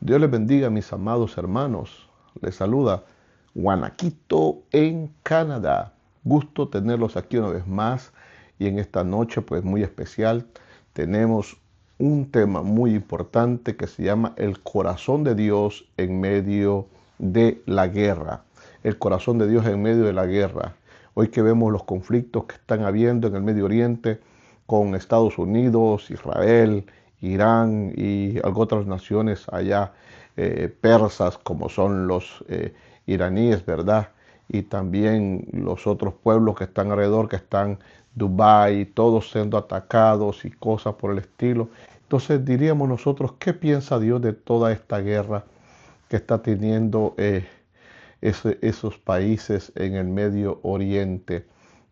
Dios les bendiga, mis amados hermanos. Les saluda Guanaquito en Canadá. Gusto tenerlos aquí una vez más. Y en esta noche, pues muy especial, tenemos un tema muy importante que se llama el corazón de Dios en medio de la guerra. El corazón de Dios en medio de la guerra. Hoy que vemos los conflictos que están habiendo en el Medio Oriente con Estados Unidos, Israel, Irán y otras naciones allá persas como son los iraníes, ¿verdad? Y también los otros pueblos que están alrededor, que están Dubái, todos siendo atacados y cosas por el estilo. Entonces diríamos nosotros, ¿qué piensa Dios de toda esta guerra que está teniendo esos países en el Medio Oriente?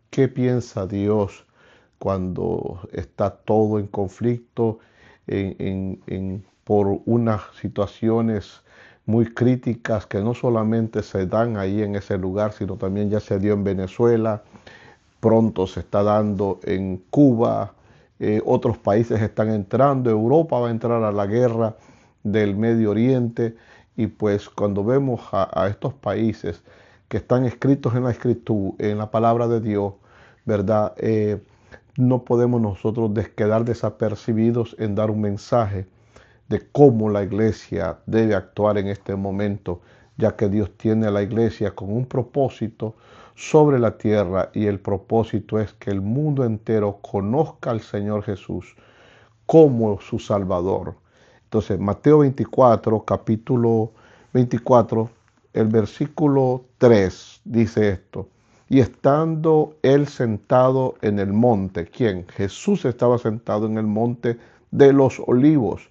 ¿Qué piensa Dios cuando está todo en conflicto por unas situaciones muy críticas que no solamente se dan ahí en ese lugar, sino también ya se dio en Venezuela, pronto se está dando en Cuba, otros países están entrando, Europa va a entrar a la guerra del Medio Oriente, y pues cuando vemos a estos países que están escritos en la escritura, en la palabra de Dios, ¿verdad? No podemos nosotros quedar desapercibidos en dar un mensaje de cómo la iglesia debe actuar en este momento, ya que Dios tiene a la iglesia con un propósito sobre la tierra, y el propósito es que el mundo entero conozca al Señor Jesús como su Salvador. Entonces, Mateo 24, capítulo 24, el versículo 3 dice esto: y estando él sentado en el monte, ¿quién? Jesús estaba sentado en el monte de los olivos.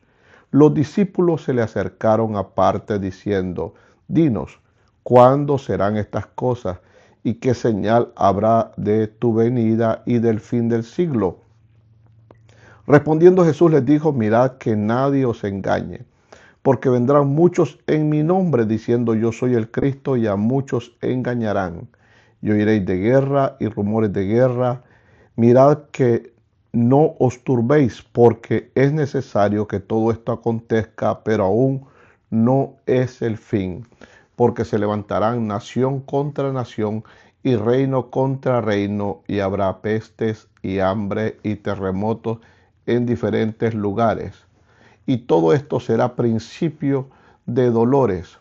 Los discípulos se le acercaron aparte diciendo: dinos, ¿cuándo serán estas cosas? ¿Y qué señal habrá de tu venida y del fin del siglo? Respondiendo Jesús les dijo: mirad que nadie os engañe, porque vendrán muchos en mi nombre diciendo yo soy el Cristo, y a muchos engañarán. Y oiréis de guerra y rumores de guerra. Mirad que no os turbéis, porque es necesario que todo esto acontezca, pero aún no es el fin, porque se levantarán nación contra nación y reino contra reino, y habrá pestes y hambre y terremotos en diferentes lugares. Y todo esto será principio de dolores.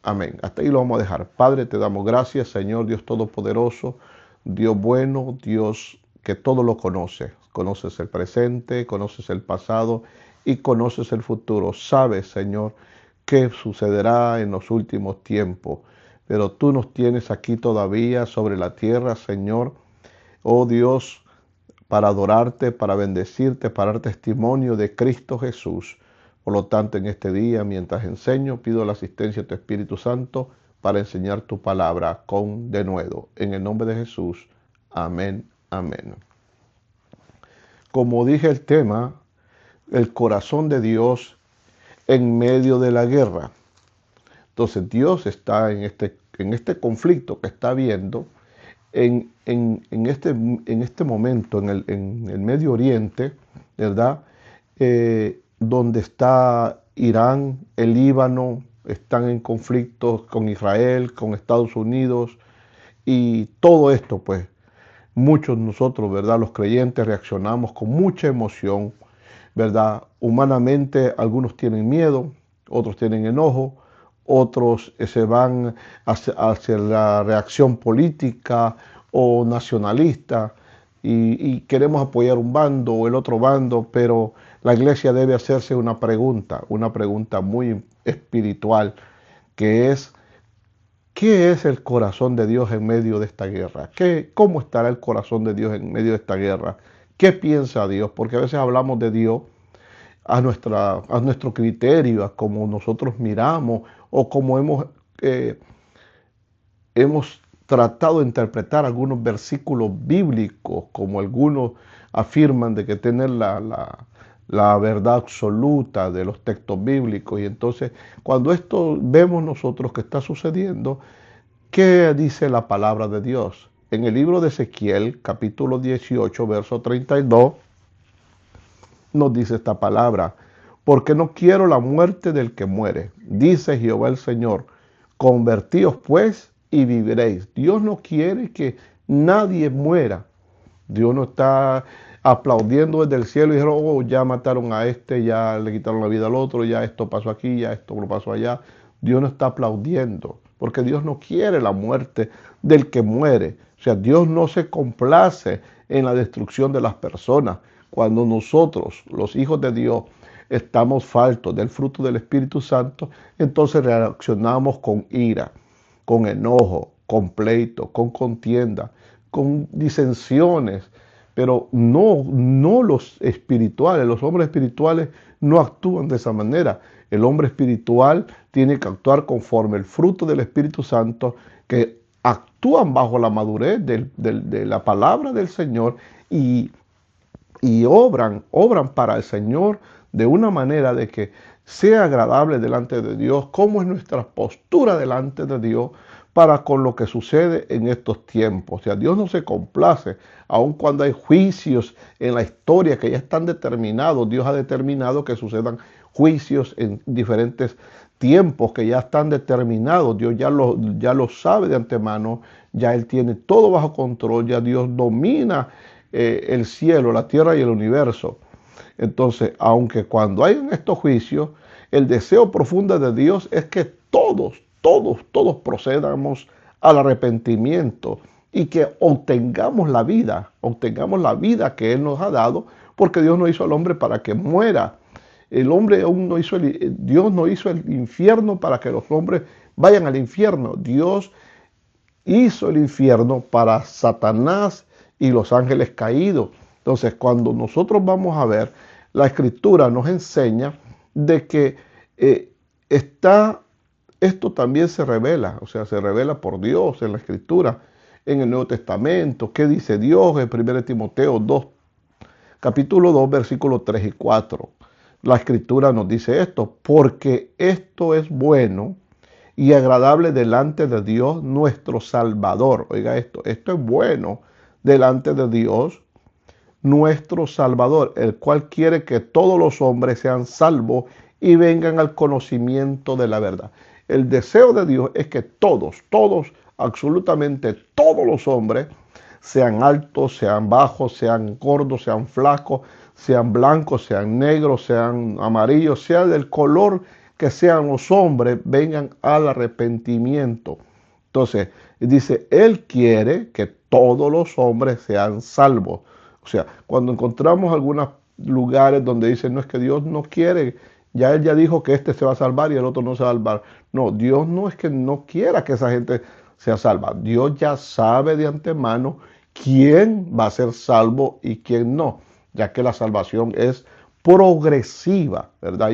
Amén. Hasta ahí lo vamos a dejar. Padre, te damos gracias, Señor Dios Todopoderoso, Dios bueno, Dios que todo lo conoce. Conoces el presente, conoces el pasado y conoces el futuro. Sabes, Señor, qué sucederá en los últimos tiempos. Pero tú nos tienes aquí todavía sobre la tierra, Señor, oh Dios, para adorarte, para bendecirte, para dar testimonio de Cristo Jesús. Por lo tanto, en este día, mientras enseño, pido la asistencia de tu Espíritu Santo para enseñar tu palabra con denuedo. En el nombre de Jesús. Amén, amén. Como dije, el tema, el corazón de Dios en medio de la guerra. Entonces, Dios está en este conflicto que está habiendo en este momento en el Medio Oriente, ¿verdad? Donde está Irán, el Líbano, están en conflictos con Israel, con Estados Unidos, y todo esto, pues, muchos de nosotros, ¿verdad? Los creyentes reaccionamos con mucha emoción, ¿verdad? Humanamente, algunos tienen miedo, otros tienen enojo, otros se van hacia la reacción política o nacionalista, y queremos apoyar un bando o el otro bando, pero la iglesia debe hacerse una pregunta muy espiritual, que es: ¿qué es el corazón de Dios en medio de esta guerra? ¿Cómo estará el corazón de Dios en medio de esta guerra? ¿Qué piensa Dios? Porque a veces hablamos de Dios a nuestro criterio, a como nosotros miramos o como hemos tratado de interpretar algunos versículos bíblicos, como algunos afirman de que tener la verdad absoluta de los textos bíblicos. Y entonces, cuando esto vemos nosotros que está sucediendo, ¿qué dice la palabra de Dios? En el libro de Ezequiel, capítulo 18, verso 32, nos dice esta palabra: porque no quiero la muerte del que muere, dice Jehová el Señor. Convertíos pues y viviréis. Dios no quiere que nadie muera. Dios no está aplaudiendo desde el cielo y dijeron, oh, ya mataron a este, ya le quitaron la vida al otro, ya esto pasó aquí, ya esto lo pasó allá. Dios no está aplaudiendo, porque Dios no quiere la muerte del que muere. O sea, Dios no se complace en la destrucción de las personas. Cuando nosotros, los hijos de Dios, estamos faltos del fruto del Espíritu Santo, entonces reaccionamos con ira, con enojo, con pleito, con contienda, con disensiones, pero no los espirituales. Los hombres espirituales no actúan de esa manera. El hombre espiritual tiene que actuar conforme el fruto del Espíritu Santo, que actúan bajo la madurez de la palabra del Señor y obran para el Señor de una manera de que sea agradable delante de Dios. ¿Cómo es nuestra postura delante de Dios para con lo que sucede en estos tiempos? O sea, Dios no se complace, aun cuando hay juicios en la historia que ya están determinados. Dios ha determinado que sucedan juicios en diferentes tiempos que ya están determinados. Dios ya lo sabe de antemano, ya Él tiene todo bajo control, ya Dios domina el cielo, la tierra y el universo. Entonces, aunque cuando hay estos juicios, el deseo profundo de Dios es que todos procedamos al arrepentimiento y que obtengamos la vida que Él nos ha dado, porque Dios no hizo al hombre para que muera. El hombre aún no hizo Dios no hizo el infierno para que los hombres vayan al infierno. Dios hizo el infierno para Satanás y los ángeles caídos. Entonces, cuando nosotros vamos a ver, la Escritura nos enseña de que esto también se revela, o sea, se revela por Dios en la Escritura, en el Nuevo Testamento. ¿Qué dice Dios en 1 Timoteo 2, capítulo 2, versículos 3 y 4? La Escritura nos dice esto: porque esto es bueno y agradable delante de Dios nuestro Salvador. Oiga esto es bueno delante de Dios nuestro Salvador, el cual quiere que todos los hombres sean salvos y vengan al conocimiento de la verdad. El deseo de Dios es que todos, absolutamente todos los hombres, sean altos, sean bajos, sean gordos, sean flacos, sean blancos, sean negros, sean amarillos, sea del color que sean los hombres, vengan al arrepentimiento. Entonces, dice, Él quiere que todos los hombres sean salvos. O sea, cuando encontramos algunos lugares donde dicen, no, es que Dios no quiere, ya Él ya dijo que este se va a salvar y el otro no se va a salvar. No, Dios no es que no quiera que esa gente sea salva. Dios ya sabe de antemano quién va a ser salvo y quién no, ya que la salvación es progresiva, ¿verdad?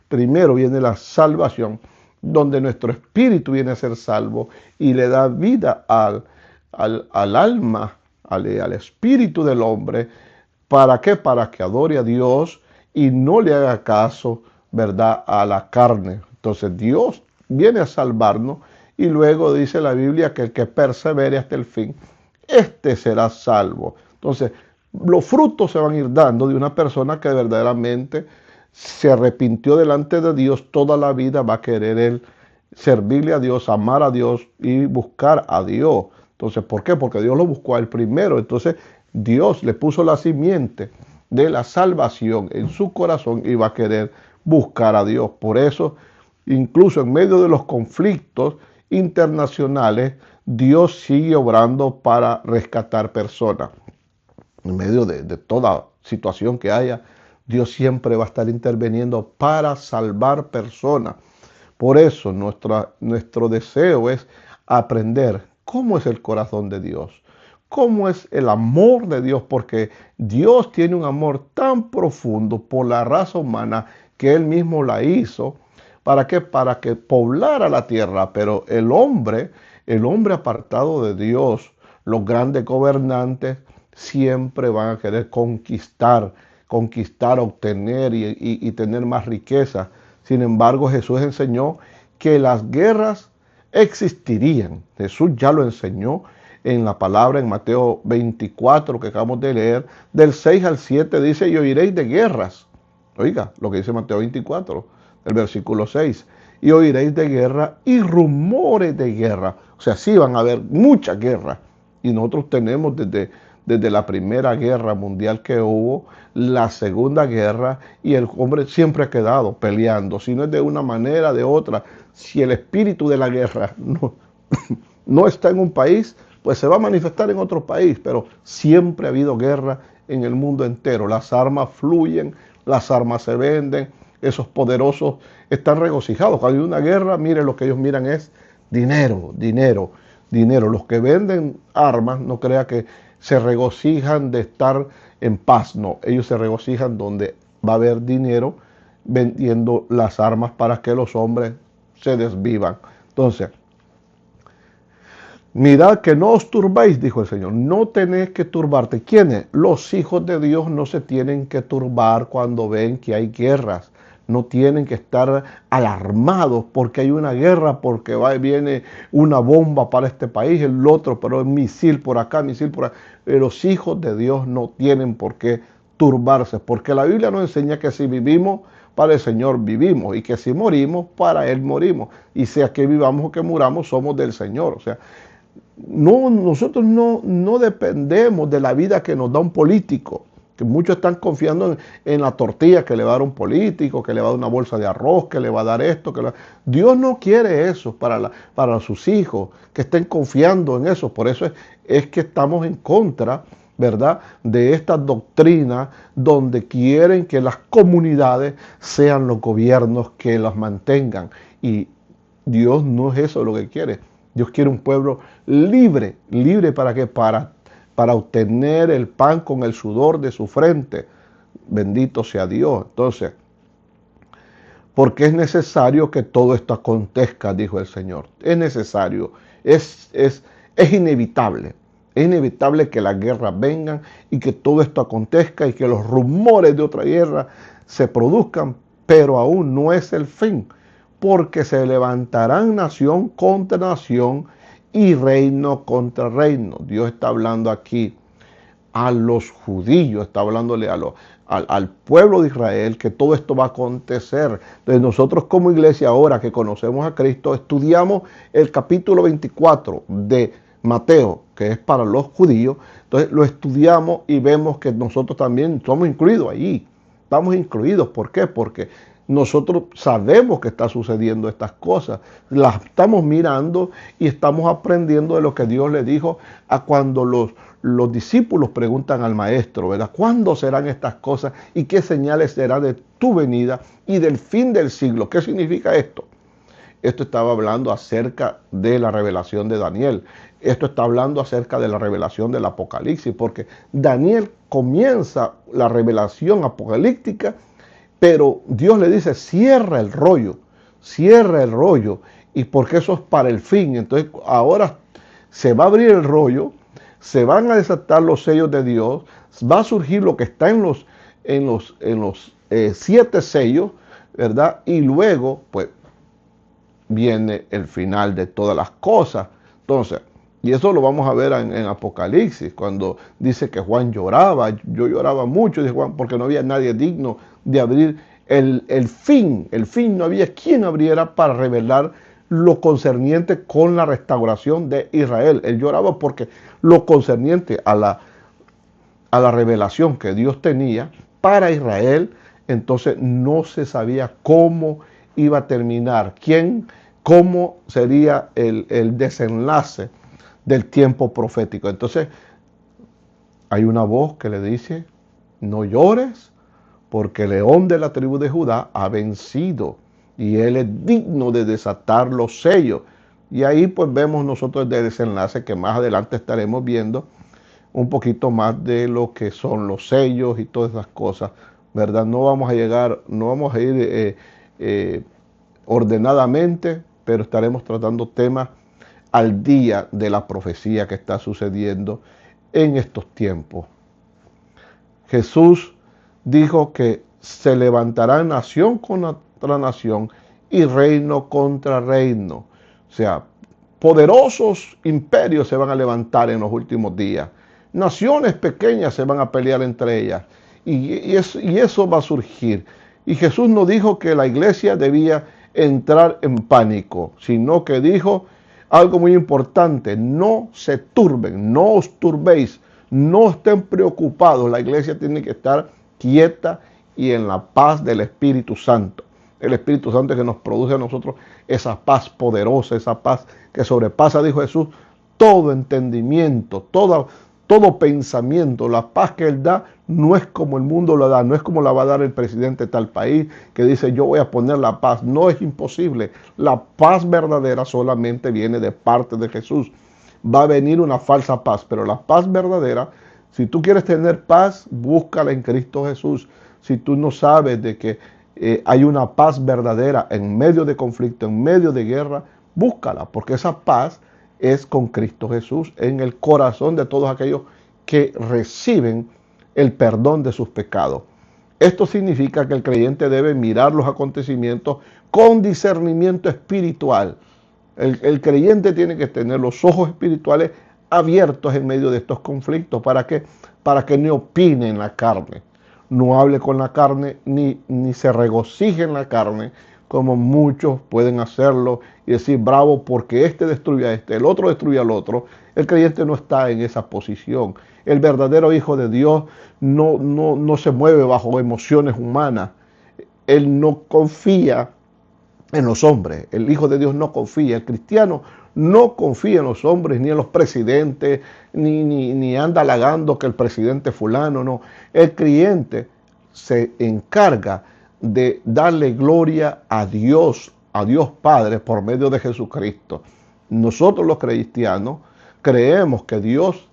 Primero viene la salvación, donde nuestro espíritu viene a ser salvo y le da vida al alma, al espíritu del hombre. ¿Para qué? Para que adore a Dios y no le haga caso, ¿verdad?, a la carne. Entonces Dios viene a salvarnos y luego dice la Biblia que el que persevere hasta el fin, este será salvo. Entonces, los frutos se van a ir dando de una persona que verdaderamente se arrepintió delante de Dios. Toda la vida va a querer él servirle a Dios, amar a Dios y buscar a Dios. Entonces, ¿por qué? Porque Dios lo buscó a él primero. Entonces, Dios le puso la simiente de la salvación en su corazón y va a querer buscar a Dios. Por eso, incluso en medio de los conflictos internacionales, Dios sigue obrando para rescatar personas. En medio de toda situación que haya, Dios siempre va a estar interviniendo para salvar personas. Por eso nuestro deseo es aprender cómo es el corazón de Dios, cómo es el amor de Dios, porque Dios tiene un amor tan profundo por la raza humana que Él mismo la hizo. ¿Para qué? Para que poblara la tierra. Pero el hombre apartado de Dios, los grandes gobernantes, siempre van a querer conquistar, obtener y tener más riqueza. Sin embargo, Jesús enseñó que las guerras existirían. Jesús ya lo enseñó en la palabra en Mateo 24 que acabamos de leer, del 6 al 7 dice, y oiréis de guerras. Oiga, lo que dice Mateo 24, el versículo 6. Y oiréis de guerra y rumores de guerra. O sea, sí van a haber mucha guerra. Y nosotros tenemos desde la primera guerra mundial que hubo, la segunda guerra, y el hombre siempre ha quedado peleando. Si no es de una manera, de otra. Si el espíritu de la guerra no está en un país, pues se va a manifestar en otro país. Pero siempre ha habido guerra en el mundo entero. Las armas fluyen, las armas se venden, esos poderosos están regocijados. Cuando hay una guerra, mire, lo que ellos miran es dinero, dinero, dinero. Los que venden armas, no crea que se regocijan de estar en paz, no. Ellos se regocijan donde va a haber dinero vendiendo las armas para que los hombres se desvivan. Entonces, mirad que no os turbéis, dijo el Señor. No tenéis que turbarte. ¿Quiénes? Los hijos de Dios no se tienen que turbar cuando ven que hay guerras. No tienen que estar alarmados porque hay una guerra, porque viene una bomba para este país, el otro, pero misil por acá, misil por acá. Los hijos de Dios no tienen por qué turbarse, porque la Biblia nos enseña que si vivimos, para el Señor vivimos, y que si morimos, para Él morimos. Y sea que vivamos o que muramos, somos del Señor. O sea, nosotros no dependemos de la vida que nos da un político, que muchos están confiando en la tortilla que le va a dar un político, que le va a dar una bolsa de arroz, que le va a dar esto. Dios no quiere eso para sus hijos, que estén confiando en eso. Por eso es que estamos en contra, ¿verdad?, de esta doctrina donde quieren que las comunidades sean los gobiernos que las mantengan. Y Dios no es eso lo que quiere. Dios quiere un pueblo libre. ¿Libre para qué? Para obtener el pan con el sudor de su frente. Bendito sea Dios. Entonces, porque es necesario que todo esto acontezca, dijo el Señor. Es necesario, es inevitable. Es inevitable que las guerras vengan y que todo esto acontezca y que los rumores de otra guerra se produzcan, pero aún no es el fin. Porque se levantarán nación contra nación y reino contra reino. Dios está hablando aquí a los judíos, está hablándole al pueblo de Israel que todo esto va a acontecer. Entonces nosotros como iglesia ahora que conocemos a Cristo, estudiamos el capítulo 24 de Mateo, que es para los judíos. Entonces lo estudiamos y vemos que nosotros también somos incluidos allí. Estamos incluidos. ¿Por qué? Porque nosotros sabemos que está sucediendo estas cosas, las estamos mirando y estamos aprendiendo de lo que Dios le dijo a cuando los discípulos preguntan al maestro, ¿verdad? ¿Cuándo serán estas cosas y qué señales será de tu venida y del fin del siglo? ¿Qué significa esto? Esto estaba hablando acerca de la revelación de Daniel. Esto está hablando acerca de la revelación del Apocalipsis, porque Daniel comienza la revelación apocalíptica, pero Dios le dice, cierra el rollo, y porque eso es para el fin. Entonces ahora se va a abrir el rollo, se van a desatar los sellos de Dios, va a surgir lo que está en los 7 sellos, ¿verdad? Y luego, pues, viene el final de todas las cosas. Entonces, y eso lo vamos a ver en Apocalipsis, cuando dice que Juan lloraba. Yo lloraba mucho, dice Juan, porque no había nadie digno de abrir el fin. El fin, no había quien abriera para revelar lo concerniente con la restauración de Israel. Él lloraba porque lo concerniente a la revelación que Dios tenía para Israel, entonces no se sabía cómo iba a terminar, cómo sería el desenlace del tiempo profético. Entonces hay una voz que le dice, no llores, porque el león de la tribu de Judá ha vencido y él es digno de desatar los sellos. Y ahí pues vemos nosotros el desenlace, que más adelante estaremos viendo un poquito más de lo que son los sellos y todas esas cosas, ¿verdad? No vamos a ir ordenadamente, pero estaremos tratando temas al día de la profecía que está sucediendo en estos tiempos. Jesús dijo que se levantará nación contra nación y reino contra reino. O sea, poderosos imperios se van a levantar en los últimos días. Naciones pequeñas se van a pelear entre ellas. Y eso va a surgir. Y Jesús no dijo que la iglesia debía entrar en pánico, sino que dijo algo muy importante: no se turben, no os turbéis, no estén preocupados. La iglesia tiene que estar quieta y en la paz del Espíritu Santo. El Espíritu Santo es que nos produce a nosotros esa paz poderosa, esa paz que sobrepasa, dijo Jesús, todo entendimiento, todo pensamiento. La paz que Él da no es como el mundo lo da, no es como la va a dar el presidente de tal país que dice yo voy a poner la paz. No, es imposible. La paz verdadera solamente viene de parte de Jesús. Va a venir una falsa paz, pero la paz verdadera, si tú quieres tener paz, búscala en Cristo Jesús. Si tú no sabes de que hay una paz verdadera en medio de conflicto, en medio de guerra, búscala, porque esa paz es con Cristo Jesús en el corazón de todos aquellos que reciben el perdón de sus pecados. Esto significa que el creyente debe mirar los acontecimientos con discernimiento espiritual. El creyente tiene que tener los ojos espirituales abiertos en medio de estos conflictos. ¿Para qué? Para que no opine en la carne, no hable con la carne, ni se regocije en la carne, como muchos pueden hacerlo y decir bravo porque este destruye a este, el otro destruye al otro. El creyente no está en esa posición. El verdadero hijo de Dios no se mueve bajo emociones humanas. Él no confía en los hombres. El hijo de Dios no confía. El cristiano no confía en los hombres, ni en los presidentes, ni anda halagando que el presidente fulano, no. El creyente se encarga de darle gloria a Dios Padre por medio de Jesucristo. Nosotros los cristianos creemos que Dios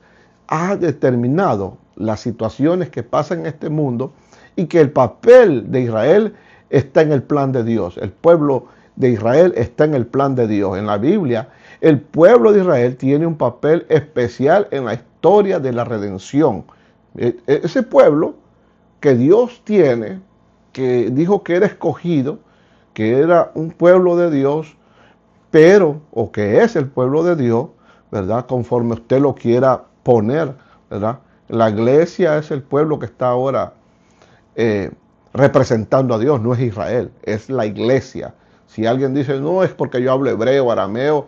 ha determinado las situaciones que pasan en este mundo y que el papel de Israel está en el plan de Dios. El pueblo de Israel está en el plan de Dios. En la Biblia, el pueblo de Israel tiene un papel especial en la historia de la redención. Ese pueblo que Dios tiene, que dijo que era escogido, que era un pueblo de Dios, pero, o que es el pueblo de Dios, ¿verdad? Conforme usted lo quiera poner, ¿verdad? La iglesia es el pueblo que está ahora representando a Dios, no es Israel, es la iglesia. Si alguien dice, no, es porque yo hablo hebreo, arameo,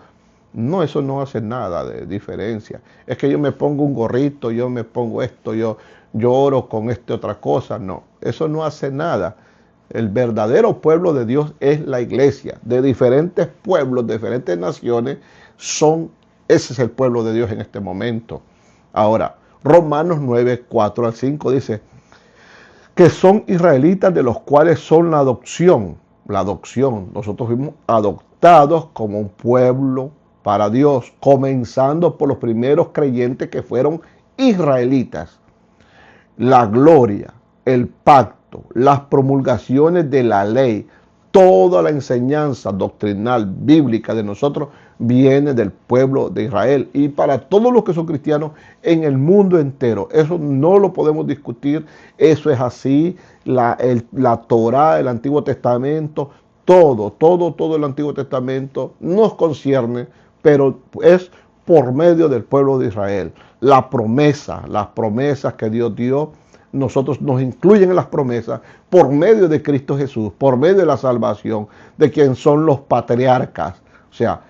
no, eso no hace nada de diferencia. Es que yo me pongo un gorrito, yo me pongo esto, yo oro con otra cosa. No, eso no hace nada. El verdadero pueblo de Dios es la iglesia. De diferentes pueblos, de diferentes naciones, ese es el pueblo de Dios en este momento. Ahora, Romanos 9, 4 al 5 dice que son israelitas, de los cuales son la adopción. La adopción, nosotros fuimos adoptados como un pueblo para Dios, comenzando por los primeros creyentes que fueron israelitas. La gloria, el pacto, las promulgaciones de la ley, toda la enseñanza doctrinal bíblica de nosotros viene del pueblo de Israel. Y para todos los que son cristianos en el mundo entero, eso no lo podemos discutir, eso es así. La Torá, el Antiguo Testamento, todo el Antiguo Testamento nos concierne, pero es por medio del pueblo de Israel. Las promesas que Dios dio, nosotros nos incluyen en las promesas por medio de Cristo Jesús, por medio de la salvación, de quien son los patriarcas, o sea,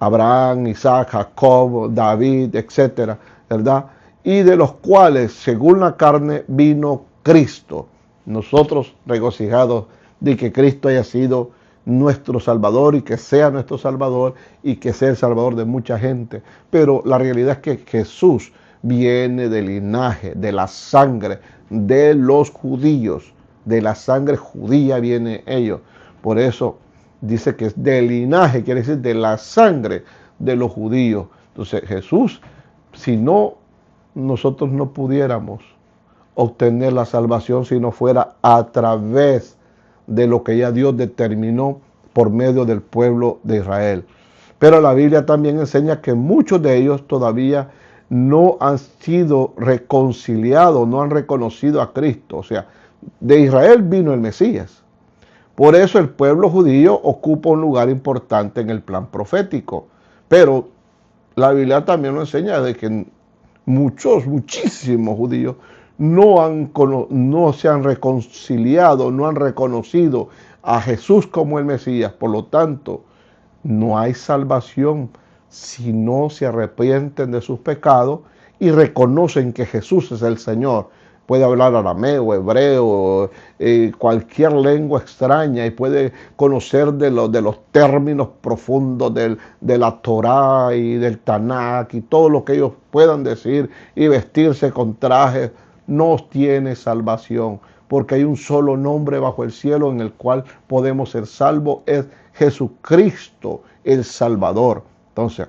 Abraham, Isaac, Jacob, David, etcétera, ¿verdad? Y de los cuales, según la carne, vino Cristo. Nosotros regocijados de que Cristo haya sido nuestro Salvador y que sea nuestro Salvador y que sea el Salvador de mucha gente. Pero la realidad es que Jesús viene del linaje, de la sangre de los judíos. De la sangre judía viene ellos. Por eso dice que es del linaje, quiere decir de la sangre de los judíos. Entonces Jesús, si no, nosotros no pudiéramos obtener la salvación si no fuera a través de lo que ya Dios determinó por medio del pueblo de Israel. Pero la Biblia también enseña que muchos de ellos todavía no han sido reconciliados, no han reconocido a Cristo. O sea, de Israel vino el Mesías. Por eso el pueblo judío ocupa un lugar importante en el plan profético. Pero la Biblia también nos enseña de que muchísimos judíos no se han reconciliado, no han reconocido a Jesús como el Mesías. Por lo tanto, no hay salvación si no se arrepienten de sus pecados y reconocen que Jesús es el Señor. Puede hablar arameo, hebreo, cualquier lengua extraña y puede conocer de los términos profundos de la Torá y del Tanakh y todo lo que ellos puedan decir y vestirse con trajes. No tiene salvación, porque hay un solo nombre bajo el cielo en el cual podemos ser salvos, es Jesucristo el Salvador. Entonces,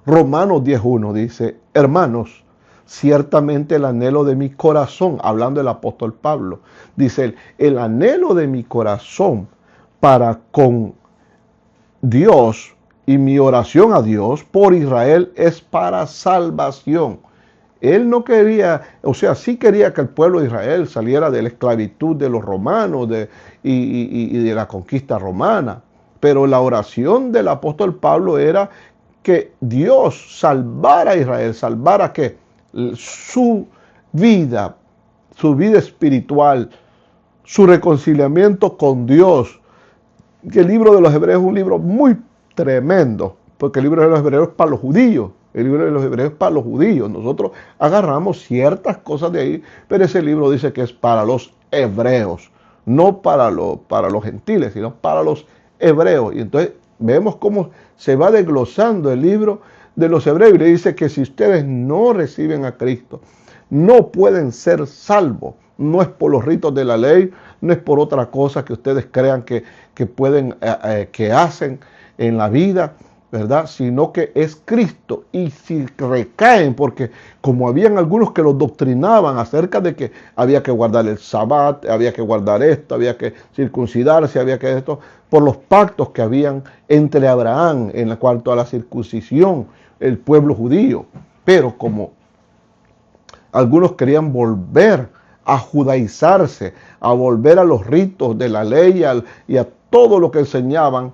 Romanos 10:1 dice: hermanos, ciertamente el anhelo de mi corazón, hablando del apóstol Pablo, dice: el anhelo de mi corazón para con Dios y mi oración a Dios por Israel es para salvación. Él no quería, o sea, sí quería que el pueblo de Israel saliera de la esclavitud de los romanos y de la conquista romana. Pero la oración del apóstol Pablo era que Dios salvara a Israel, salvara que su vida espiritual, su reconciliamiento con Dios. Que el libro de los Hebreos es un libro muy tremendo, porque el libro de los Hebreos es para los judíos. El libro de los Hebreos es para los judíos. Nosotros agarramos ciertas cosas de ahí, pero ese libro dice que es para los hebreos, no para los gentiles, sino para los hebreos. Y entonces vemos cómo se va desglosando el libro de los Hebreos y le dice que si ustedes no reciben a Cristo, no pueden ser salvos. No es por los ritos de la ley, no es por otra cosa que ustedes crean que pueden, que hacen en la vida, ¿verdad? Sino que es Cristo. Y si recaen, porque como habían algunos que los doctrinaban acerca de que había que guardar el Sabbat, había que guardar esto, había que circuncidarse, había que esto, por los pactos que habían entre Abraham en cuanto a la circuncisión, el pueblo judío. Pero como algunos querían volver a judaizarse, a volver a los ritos de la ley y a todo lo que enseñaban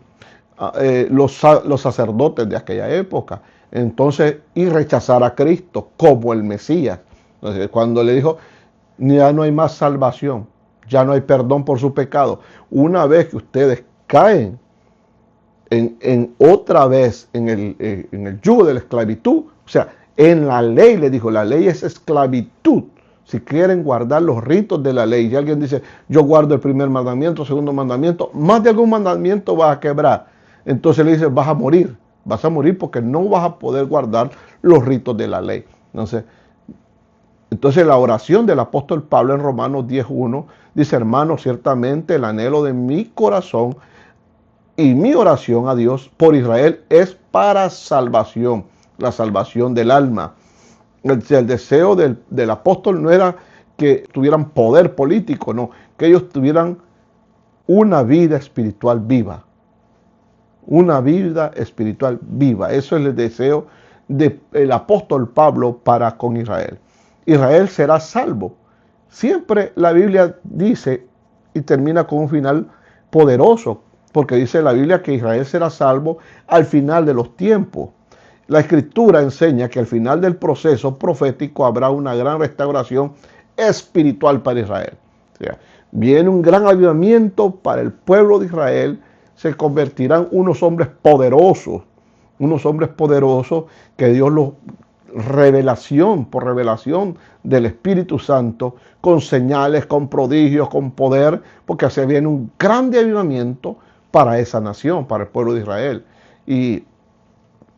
los sacerdotes de aquella época. Entonces, y rechazar a Cristo como el Mesías. Entonces, cuando le dijo, ya no hay más salvación, ya no hay perdón por su pecado. Una vez que ustedes caen otra vez en el yugo de la esclavitud, o sea, en la ley, le dijo, la ley es esclavitud. Si quieren guardar los ritos de la ley, y alguien dice, yo guardo el primer mandamiento, segundo mandamiento, más de algún mandamiento vas a quebrar. Entonces le dice, vas a morir porque no vas a poder guardar los ritos de la ley. Entonces la oración del apóstol Pablo en Romanos 10:1 dice, hermanos, ciertamente el anhelo de mi corazón y mi oración a Dios por Israel es para salvación, la salvación del alma. El deseo del apóstol no era que tuvieran poder político, no, que ellos tuvieran una vida espiritual viva. Una vida espiritual viva. Eso es el deseo del apóstol Pablo para con Israel. Israel será salvo. Siempre la Biblia dice y termina con un final poderoso, porque dice la Biblia que Israel será salvo al final de los tiempos. La Escritura enseña que al final del proceso profético habrá una gran restauración espiritual para Israel. O sea, viene un gran avivamiento para el pueblo de Israel, se convertirán unos hombres poderosos que Dios los por revelación del Espíritu Santo, con señales, con prodigios, con poder, porque así viene un grande avivamiento para esa nación, para el pueblo de Israel. Y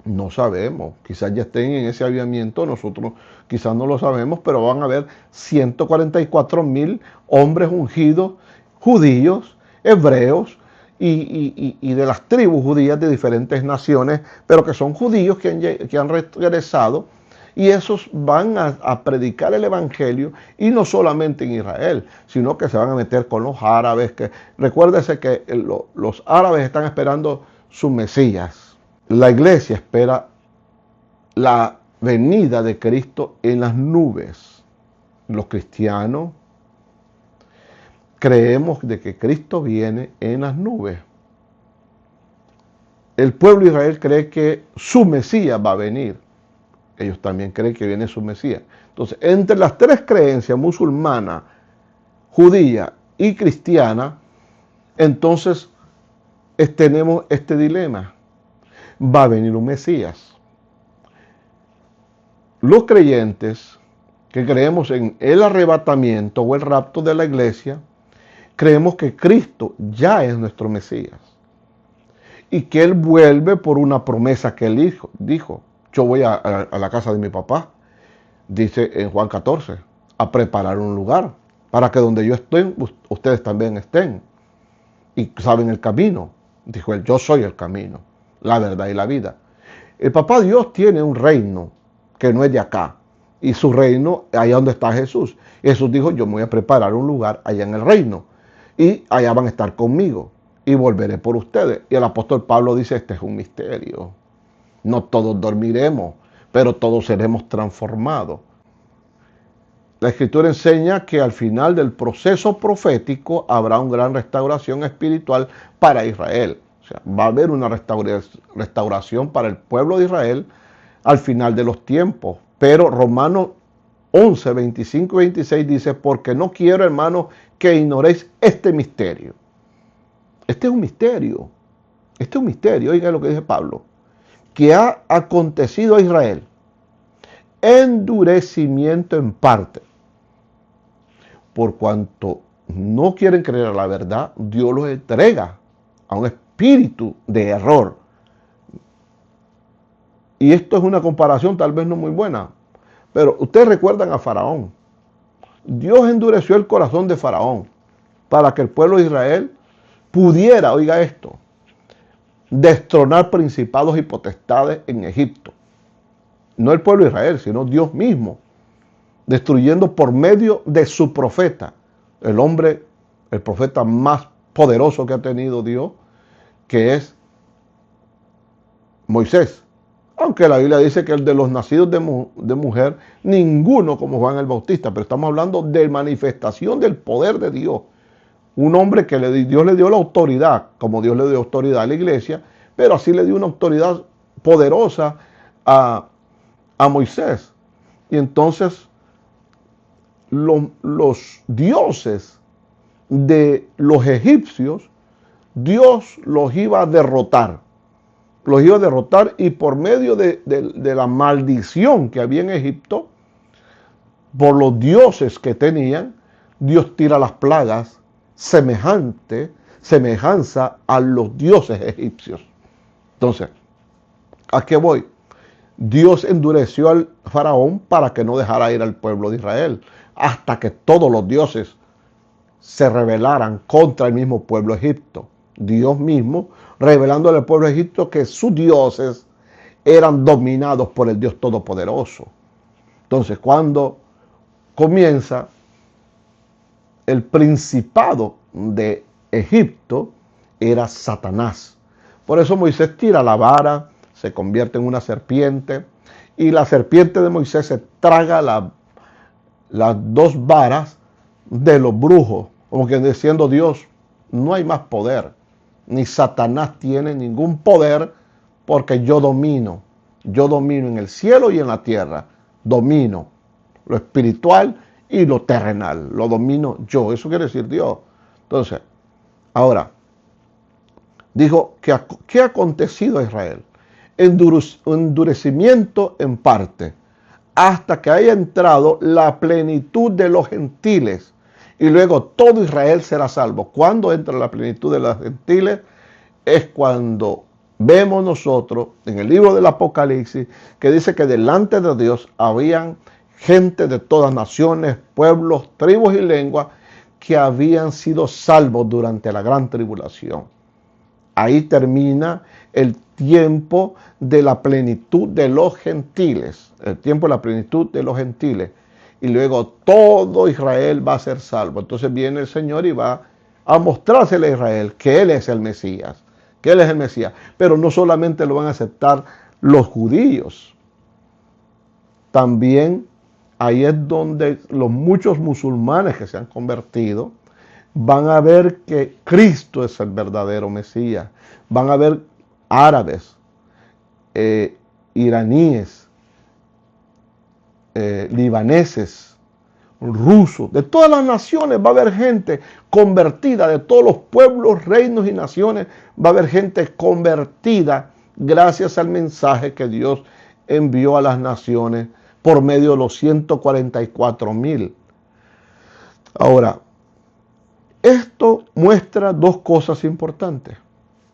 no sabemos, quizás ya estén en ese avivamiento, nosotros quizás no lo sabemos, pero van a haber 144,000 hombres ungidos, judíos, hebreos y de las tribus judías de diferentes naciones, pero que son judíos que han regresado, y esos van a predicar el evangelio, y no solamente en Israel, sino que se van a meter con los árabes, que recuérdese que los árabes están esperando su Mesías. La iglesia espera la venida de Cristo en las nubes. Los cristianos creemos de que Cristo viene en las nubes. El pueblo de Israel cree que su Mesías va a venir ellos también creen que viene su Mesías. Entonces, entre las tres creencias, musulmana, judía y cristiana, entonces tenemos este dilema. Va a venir un Mesías. Los creyentes que creemos en el arrebatamiento o el rapto de la iglesia, creemos que Cristo ya es nuestro Mesías y que Él vuelve por una promesa que Él dijo. Yo voy a la casa de mi papá, dice en Juan 14, a preparar un lugar para que donde yo esté, ustedes también estén. Y saben el camino. Dijo Él, yo soy el camino, la verdad y la vida. El papá Dios tiene un reino que no es de acá. Y su reino, allá donde está Jesús. Jesús dijo, yo me voy a preparar un lugar allá en el reino. Y allá van a estar conmigo. Y volveré por ustedes. Y el apóstol Pablo dice, este es un misterio. No todos dormiremos, pero todos seremos transformados. La Escritura enseña que al final del proceso profético habrá una gran restauración espiritual para Israel. O sea, va a haber una restauración para el pueblo de Israel al final de los tiempos. Pero Romanos 11, 25 y 26 dice, porque no quiero, hermanos, que ignoréis este misterio. Este es un misterio. Este es un misterio. Oiga lo que dice Pablo. Que ha acontecido a Israel endurecimiento en parte. Por cuanto no quieren creer a la verdad, Dios los entrega a un espíritu de error. Y esto es una comparación tal vez no muy buena, pero ustedes recuerdan a Faraón. Dios endureció el corazón de Faraón para que el pueblo de Israel pudiera, oiga esto, destronar principados y potestades en Egipto. No el pueblo de Israel, sino Dios mismo, destruyendo por medio de su profeta, el profeta más poderoso que ha tenido Dios, que es Moisés. Aunque la Biblia dice que el de los nacidos de mujer, ninguno como Juan el Bautista, pero estamos hablando de manifestación del poder de Dios. Un hombre que Dios le dio la autoridad, como Dios le dio autoridad a la iglesia, pero así le dio una autoridad poderosa a Moisés. Y entonces los dioses de los egipcios, Dios los iba a derrotar. Los iba a derrotar y por medio de la maldición que había en Egipto, por los dioses que tenían, Dios tira las plagas semejanza a los dioses egipcios. Entonces, ¿a qué voy? Dios endureció al faraón para que no dejara ir al pueblo de Israel, hasta que todos los dioses se rebelaran contra el mismo pueblo de Egipto. Dios mismo revelándole al pueblo de Egipto que sus dioses eran dominados por el Dios Todopoderoso. Entonces, cuando comienza el principado de Egipto, era Satanás. Por eso Moisés tira la vara, se convierte en una serpiente, y la serpiente de Moisés se traga las dos varas de los brujos, como que diciendo Dios, no hay más poder, ni Satanás tiene ningún poder, porque yo domino en el cielo y en la tierra, domino lo espiritual y lo terrenal, lo domino yo, eso quiere decir Dios. Entonces, ahora, dijo, ¿qué ha acontecido a Israel? Endurecimiento en parte, hasta que haya entrado la plenitud de los gentiles, y luego todo Israel será salvo. Cuando entra la plenitud de los gentiles, es cuando vemos nosotros en el libro del Apocalipsis, que dice que delante de Dios habían gente de todas naciones, pueblos, tribus y lenguas, que habían sido salvos durante la gran tribulación. Ahí termina el tiempo de la plenitud de los gentiles, el tiempo de la plenitud de los gentiles, y luego todo Israel va a ser salvo. Entonces viene el Señor y va a mostrársele a Israel que Él es el Mesías, pero no solamente lo van a aceptar los judíos, también ahí es donde los muchos musulmanes que se han convertido van a ver que Cristo es el verdadero Mesías. Van a ver árabes, iraníes, libaneses, rusos, de todas las naciones va a haber gente convertida, de todos los pueblos, reinos y naciones va a haber gente convertida gracias al mensaje que Dios envió a las naciones por medio de los 144,000. Ahora, esto muestra dos cosas importantes.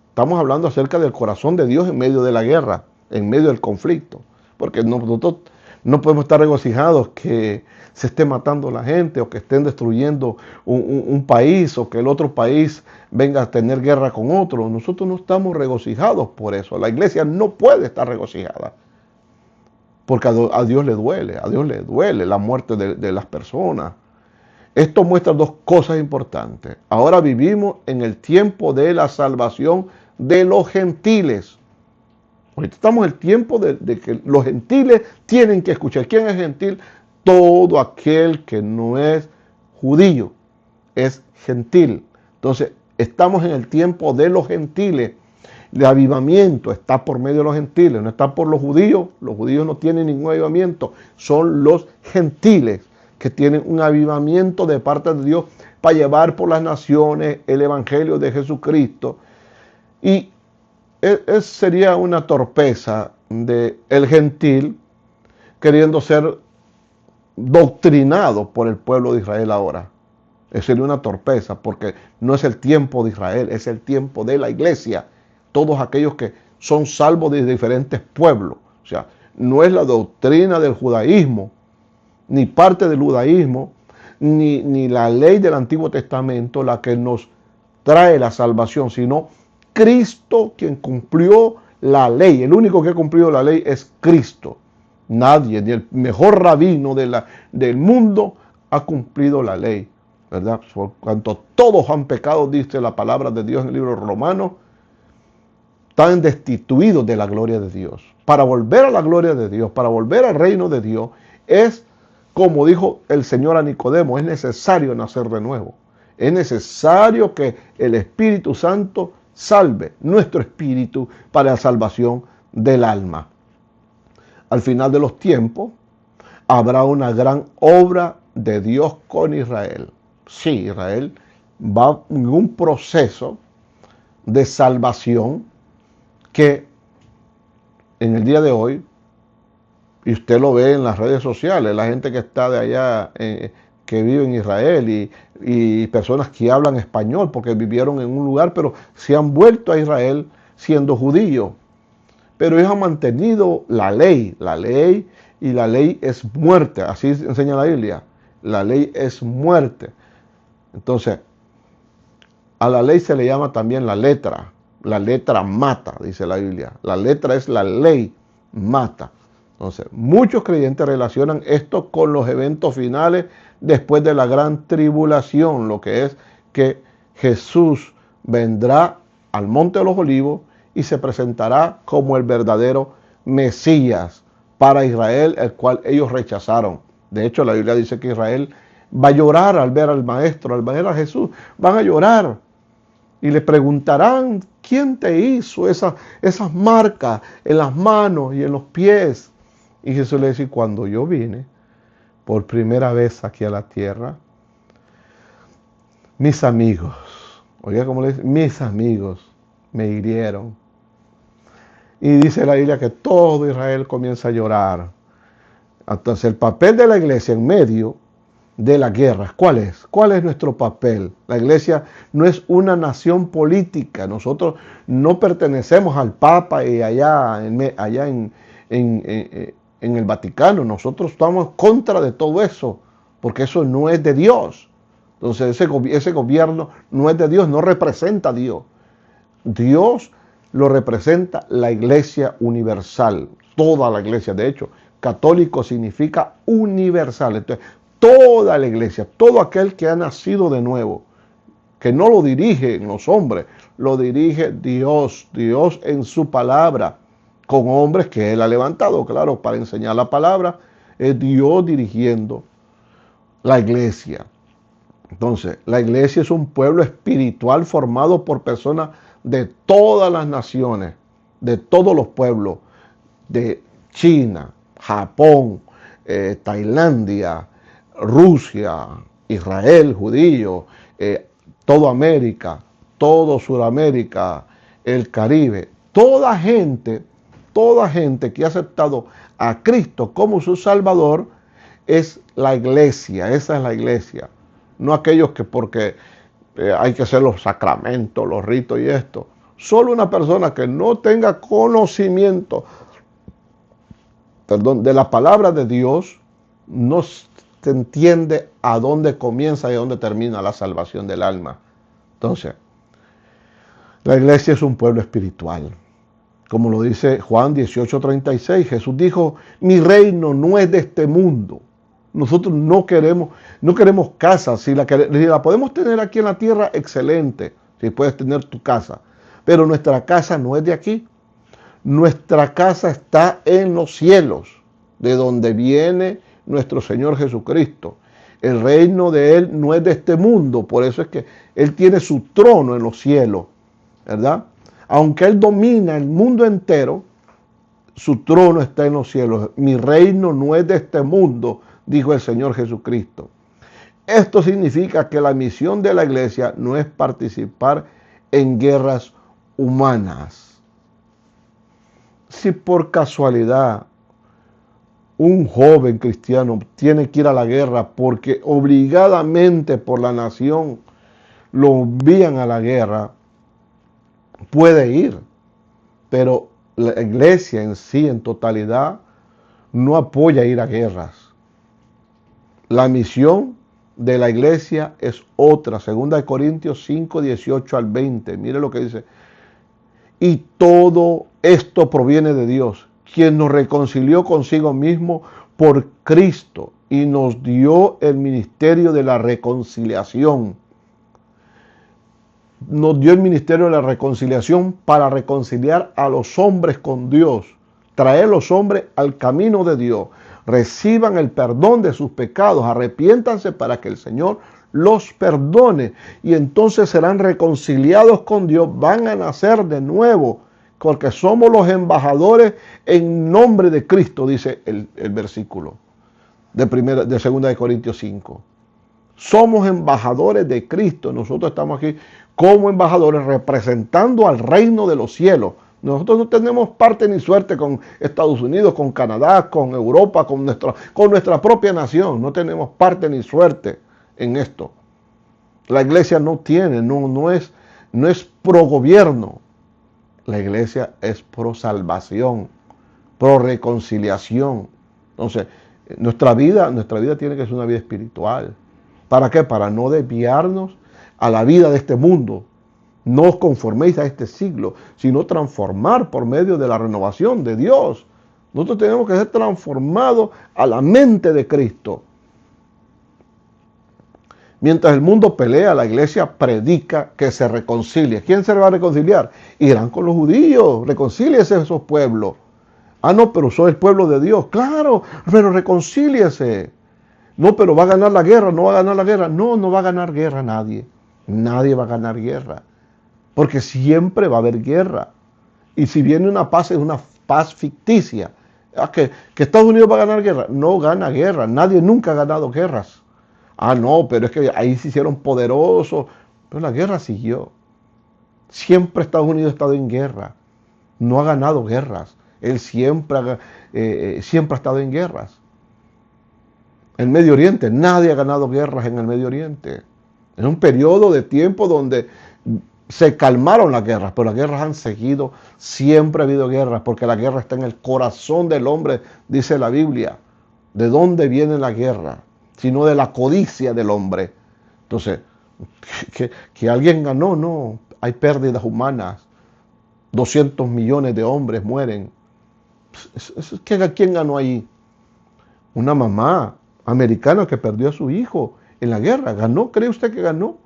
Estamos hablando acerca del corazón de Dios en medio de la guerra, en medio del conflicto, porque nosotros no podemos estar regocijados que se esté matando la gente o que estén destruyendo un país o que el otro país venga a tener guerra con otro. Nosotros no estamos regocijados por eso. La iglesia no puede estar regocijada porque a Dios le duele la muerte de las personas. Esto muestra dos cosas importantes. Ahora vivimos en el tiempo de la salvación de los gentiles. Ahorita estamos en el tiempo de que los gentiles tienen que escuchar. ¿Quién es gentil? Todo aquel que no es judío es gentil. Entonces, estamos en el tiempo de los gentiles. El avivamiento está por medio de los gentiles, no está por los judíos. Los judíos no tienen ningún avivamiento. Son los gentiles que tienen un avivamiento de parte de Dios para llevar por las naciones el evangelio de Jesucristo. Y sería una torpeza de el gentil queriendo ser doctrinado por el pueblo de Israel ahora. Sería una torpeza porque no es el tiempo de Israel, es el tiempo de la iglesia. Todos aquellos que son salvos de diferentes pueblos. O sea, no es la doctrina del judaísmo, ni parte del judaísmo, ni la ley del Antiguo Testamento la que nos trae la salvación, sino Cristo quien cumplió la ley. El único que ha cumplido la ley es Cristo. Nadie, ni el mejor rabino del mundo ha cumplido la ley, ¿verdad? Por cuanto todos han pecado, dice la palabra de Dios en el libro romano, están destituidos de la gloria de Dios. Para volver a la gloria de Dios, para volver al reino de Dios, es como dijo el Señor a Nicodemo, es necesario nacer de nuevo. Es necesario que el Espíritu Santo salve nuestro espíritu para la salvación del alma. Al final de los tiempos habrá una gran obra de Dios con Israel. Sí, Israel va en un proceso de salvación que en el día de hoy, y usted lo ve en las redes sociales, la gente que está de allá, que vive en Israel y personas que hablan español porque vivieron en un lugar, pero se han vuelto a Israel siendo judíos. Pero ellos han mantenido la ley y la ley es muerte, así enseña la Biblia. La ley es muerte. Entonces, a la ley se le llama también la letra. La letra mata, dice la Biblia. La letra es la ley, mata. Entonces, muchos creyentes relacionan esto con los eventos finales después de la gran tribulación, lo que es que Jesús vendrá al Monte de los Olivos y se presentará como el verdadero Mesías para Israel, el cual ellos rechazaron. De hecho, la Biblia dice que Israel va a llorar al ver al Maestro, al ver a Jesús. Van a llorar y le preguntarán, ¿quién te hizo esas marcas en las manos y en los pies? Y Jesús le dice, cuando yo vine por primera vez aquí a la tierra, mis amigos, oiga cómo le dice, mis amigos me hirieron. Y dice la Biblia que todo Israel comienza a llorar. Entonces el papel de la iglesia en medio de la guerra, ¿cuál es? ¿Cuál es nuestro papel? La iglesia no es una nación política. Nosotros no pertenecemos al Papa y allá en el Vaticano. Nosotros estamos contra de todo eso, porque eso no es de Dios. Entonces ese gobierno no es de Dios, no representa a Dios. Dios lo representa la iglesia universal, toda la iglesia. De hecho, católico significa universal. Entonces, toda la iglesia, todo aquel que ha nacido de nuevo, que no lo dirigen los hombres, lo dirige Dios, Dios en su palabra, con hombres que Él ha levantado, claro, para enseñar la palabra, es Dios dirigiendo la iglesia. Entonces, la iglesia es un pueblo espiritual formado por personas de todas las naciones, de todos los pueblos, de China, Japón, Tailandia, Rusia, Israel, judío, toda América, todo Sudamérica, el Caribe, toda gente que ha aceptado a Cristo como su Salvador es la iglesia, esa es la iglesia. No aquellos que porque hay que hacer los sacramentos, los ritos y esto. Solo una persona que no tenga conocimiento, de la palabra de Dios, no se entiende a dónde comienza y a dónde termina la salvación del alma. Entonces, la iglesia es un pueblo espiritual. Como lo dice Juan 18:36, Jesús dijo, mi reino no es de este mundo. Nosotros no queremos casa. Si la podemos tener aquí en la tierra, excelente. Si puedes tener tu casa. Pero nuestra casa no es de aquí. Nuestra casa está en los cielos, de donde viene nuestro Señor Jesucristo. El reino de Él no es de este mundo. Por eso es que Él tiene su trono en los cielos, ¿verdad? Aunque Él domina el mundo entero, su trono está en los cielos. Mi reino no es de este mundo, dijo el Señor Jesucristo. Esto significa que la misión de la iglesia no es participar en guerras humanas. Si por casualidad un joven cristiano tiene que ir a la guerra porque obligadamente por la nación lo envían a la guerra, puede ir, pero la iglesia en sí, en totalidad, no apoya ir a guerras. La misión de la iglesia es otra. 2 Corintios 5, 18 al 20. Mire lo que dice. Y todo esto proviene de Dios, quien nos reconcilió consigo mismo por Cristo y nos dio el ministerio de la reconciliación. Nos dio el ministerio de la reconciliación para reconciliar a los hombres con Dios, traer a los hombres al camino de Dios, reciban el perdón de sus pecados, arrepiéntanse para que el Señor los perdone y entonces serán reconciliados con Dios, van a nacer de nuevo, porque somos los embajadores en nombre de Cristo, dice el versículo de 2 Corintios 5. Somos embajadores de Cristo, nosotros estamos aquí como embajadores representando al reino de los cielos. Nosotros no tenemos parte ni suerte con Estados Unidos, con Canadá, con Europa, con nuestra propia nación. No tenemos parte ni suerte en esto. La iglesia no es pro gobierno. La iglesia es pro salvación, pro reconciliación. Entonces, nuestra vida tiene que ser una vida espiritual. ¿Para qué? Para no desviarnos a la vida de este mundo. No os conforméis a este siglo, sino transformar por medio de la renovación de Dios. Nosotros tenemos que ser transformados a la mente de Cristo. Mientras el mundo pelea, la iglesia predica que se reconcilie. ¿Quién se va a reconciliar? Irán con los judíos. Reconcíliese esos pueblos. Ah, no, pero soy el pueblo de Dios. Claro, pero reconcíliese. No, pero va a ganar la guerra, no va a ganar la guerra. No, no va a ganar guerra nadie. Nadie va a ganar guerra. Porque siempre va a haber guerra. Y si viene una paz, es una paz ficticia. ¿Que Estados Unidos va a ganar guerra? No gana guerra. Nadie nunca ha ganado guerras. Ah, no, pero es que ahí se hicieron poderosos. Pero la guerra siguió. Siempre Estados Unidos ha estado en guerra. No ha ganado guerras. Él siempre ha estado en guerras. En Medio Oriente, nadie ha ganado guerras en el Medio Oriente. Es un periodo de tiempo donde se calmaron las guerras, pero las guerras han seguido. Siempre ha habido guerras, porque la guerra está en el corazón del hombre, dice la Biblia. ¿De dónde viene la guerra? Sino de la codicia del hombre. Entonces, que alguien ganó, no. Hay pérdidas humanas. 200 millones de hombres mueren. ¿Quién ganó ahí? Una mamá americana que perdió a su hijo en la guerra. ¿Ganó? ¿Cree usted que ganó?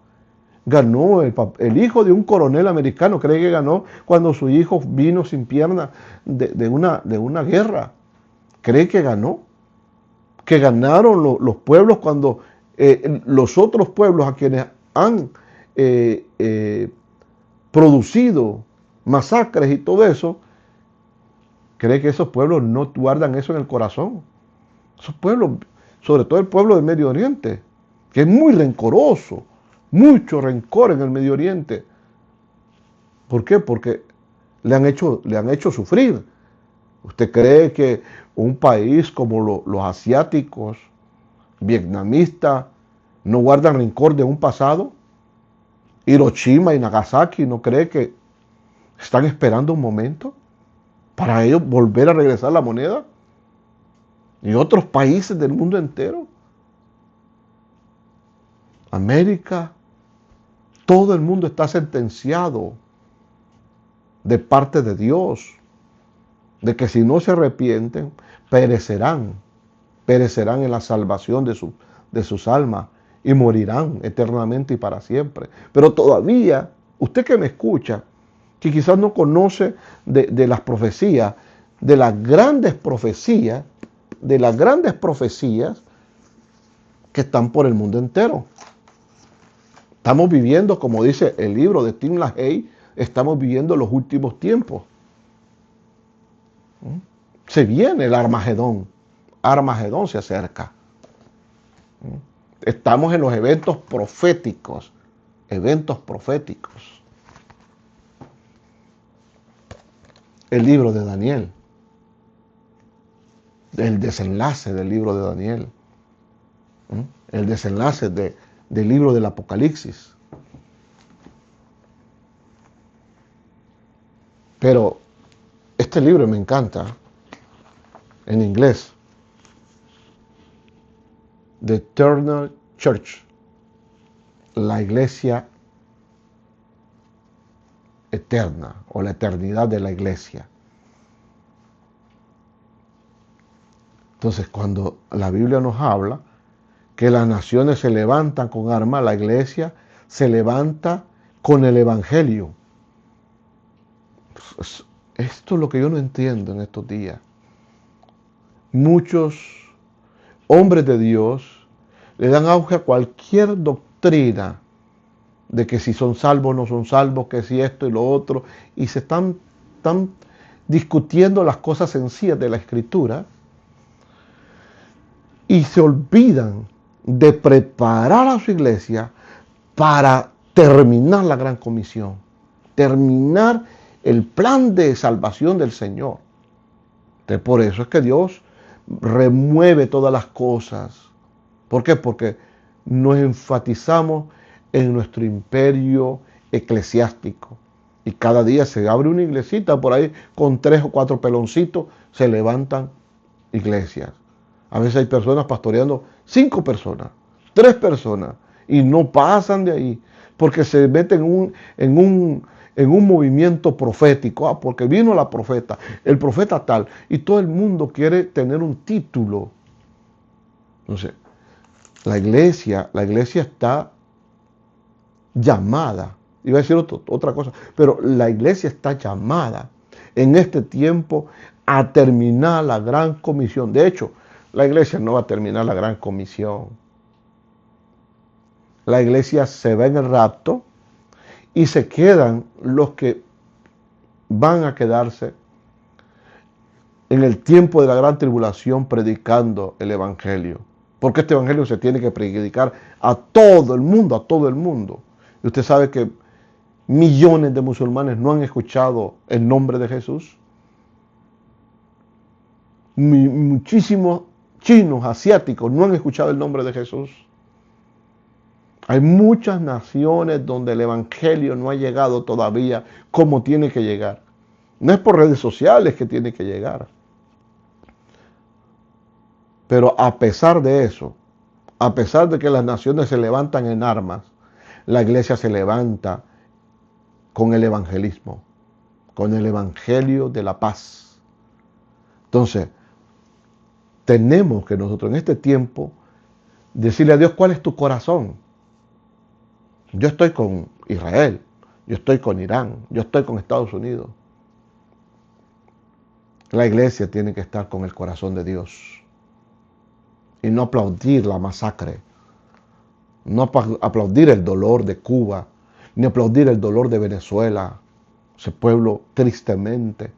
Ganó el hijo de un coronel americano. ¿Cree que ganó cuando su hijo vino sin pierna de una guerra? ¿Cree que ganó? Que ganaron los pueblos cuando los otros pueblos a quienes han producido masacres y todo eso, cree que esos pueblos no guardan eso en el corazón. Esos pueblos, sobre todo el pueblo del Medio Oriente, que es muy rencoroso, mucho rencor en el Medio Oriente. ¿Por qué? Porque le han hecho sufrir. ¿Usted cree que un país como los asiáticos, vietnamistas, no guardan rencor de un pasado? Hiroshima y Nagasaki, ¿no cree que están esperando un momento para ellos volver a regresar la moneda? Y otros países del mundo entero. América, todo el mundo está sentenciado de parte de Dios, de que si no se arrepienten, perecerán en la salvación de sus almas y morirán eternamente y para siempre. Pero todavía, usted que me escucha, que quizás no conoce de las profecías, de las grandes profecías que están por el mundo entero. Estamos viviendo, como dice el libro de Tim LaHaye, estamos viviendo los últimos tiempos. Se viene el Armagedón. Armagedón se acerca. Estamos en los eventos proféticos. Eventos proféticos. El libro de Daniel. El desenlace del libro de Daniel. El desenlace del libro del Apocalipsis. Pero este libro me encanta, en inglés. The Eternal Church. La iglesia eterna o la eternidad de la iglesia. Entonces, cuando la Biblia nos habla que las naciones se levantan con armas, la iglesia se levanta con el evangelio. Esto es lo que yo no entiendo en estos días. Muchos hombres de Dios le dan auge a cualquier doctrina de que si son salvos o no son salvos, que si esto y lo otro, y se están discutiendo las cosas sencillas de la Escritura y se olvidan de preparar a su iglesia para terminar la gran comisión, terminar el plan de salvación del Señor. Entonces, por eso es que Dios remueve todas las cosas. ¿Por qué? Porque nos enfatizamos en nuestro imperio eclesiástico. Y cada día se abre una iglesita por ahí con 3 o 4 peloncitos, se levantan iglesias. A veces hay personas pastoreando 5 personas, 3 personas, y no pasan de ahí, porque se meten en un movimiento profético. Porque vino la profeta, el profeta tal, y todo el mundo quiere tener un título. Entonces, la iglesia está llamada, iba a decir otra cosa, pero la iglesia está llamada en este tiempo a terminar la gran comisión. De hecho, la iglesia no va a terminar la gran comisión. La iglesia se va en el rapto y se quedan los que van a quedarse en el tiempo de la gran tribulación predicando el evangelio. Porque este evangelio se tiene que predicar a todo el mundo, a todo el mundo. Y usted sabe que millones de musulmanes no han escuchado el nombre de Jesús. Muchísimos chinos, asiáticos, no han escuchado el nombre de Jesús. Hay muchas naciones donde el evangelio no ha llegado todavía como tiene que llegar. No es por redes sociales que tiene que llegar. Pero a pesar de eso, a pesar de que las naciones se levantan en armas, la iglesia se levanta con el evangelismo, con el evangelio de la paz. Entonces, tenemos que nosotros en este tiempo decirle a Dios cuál es tu corazón. Yo estoy con Israel, yo estoy con Irán, yo estoy con Estados Unidos. La iglesia tiene que estar con el corazón de Dios y no aplaudir la masacre, no aplaudir el dolor de Cuba, ni aplaudir el dolor de Venezuela, ese pueblo tristemente.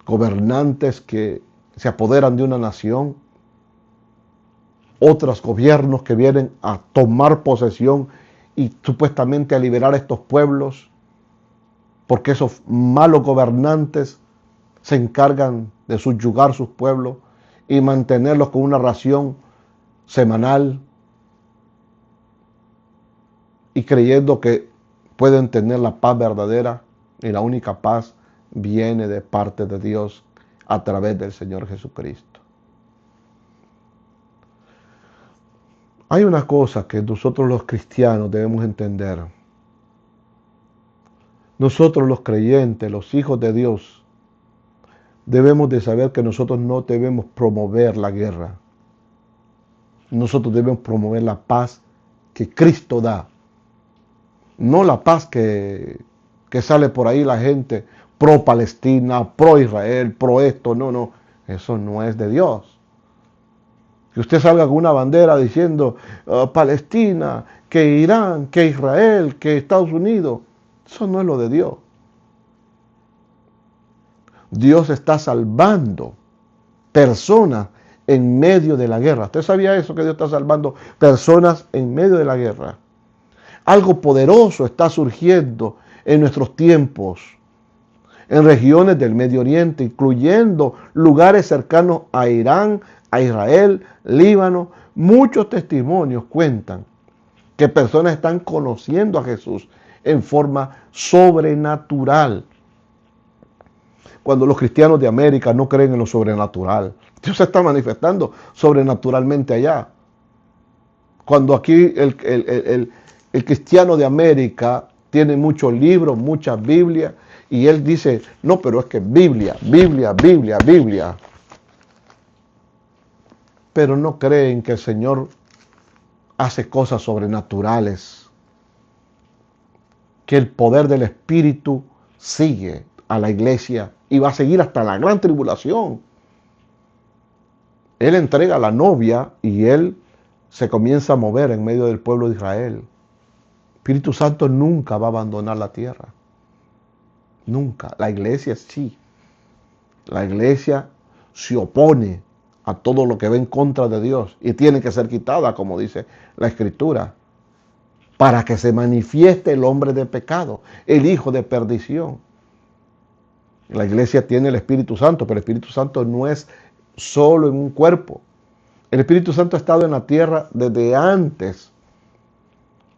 Gobernantes que se apoderan de una nación, otros gobiernos que vienen a tomar posesión y supuestamente a liberar a estos pueblos, porque esos malos gobernantes se encargan de subyugar sus pueblos y mantenerlos con una ración semanal y creyendo que pueden tener la paz verdadera, y la única paz viene de parte de Dios a través del Señor Jesucristo. Hay una cosa que nosotros los cristianos debemos entender. Nosotros los creyentes, los hijos de Dios, debemos de saber que nosotros no debemos promover la guerra. Nosotros debemos promover la paz que Cristo da. No la paz que sale por ahí la gente pro Palestina, pro Israel, pro esto. No, no. Eso no es de Dios. Que usted salga con una bandera diciendo Palestina, que Irán, que Israel, que Estados Unidos. Eso no es lo de Dios. Dios está salvando personas en medio de la guerra. ¿Usted sabía eso? Que Dios está salvando personas en medio de la guerra. Algo poderoso está surgiendo en nuestros tiempos, en regiones del Medio Oriente, incluyendo lugares cercanos a Irán, a Israel, Líbano. Muchos testimonios cuentan que personas están conociendo a Jesús en forma sobrenatural. Cuando los cristianos de América no creen en lo sobrenatural, Dios se está manifestando sobrenaturalmente allá. Cuando aquí el cristiano de América tiene muchos libros, muchas Biblias, y él dice, no, pero es que Biblia. Pero no creen que el Señor hace cosas sobrenaturales, que el poder del Espíritu sigue a la iglesia y va a seguir hasta la gran tribulación. Él entrega a la novia y él se comienza a mover en medio del pueblo de Israel. El Espíritu Santo nunca va a abandonar la tierra. Nunca. La iglesia sí. La iglesia se opone a todo lo que va en contra de Dios y tiene que ser quitada, como dice la Escritura, para que se manifieste el hombre de pecado, el hijo de perdición. La iglesia tiene el Espíritu Santo, pero el Espíritu Santo no es solo en un cuerpo. El Espíritu Santo ha estado en la tierra desde antes.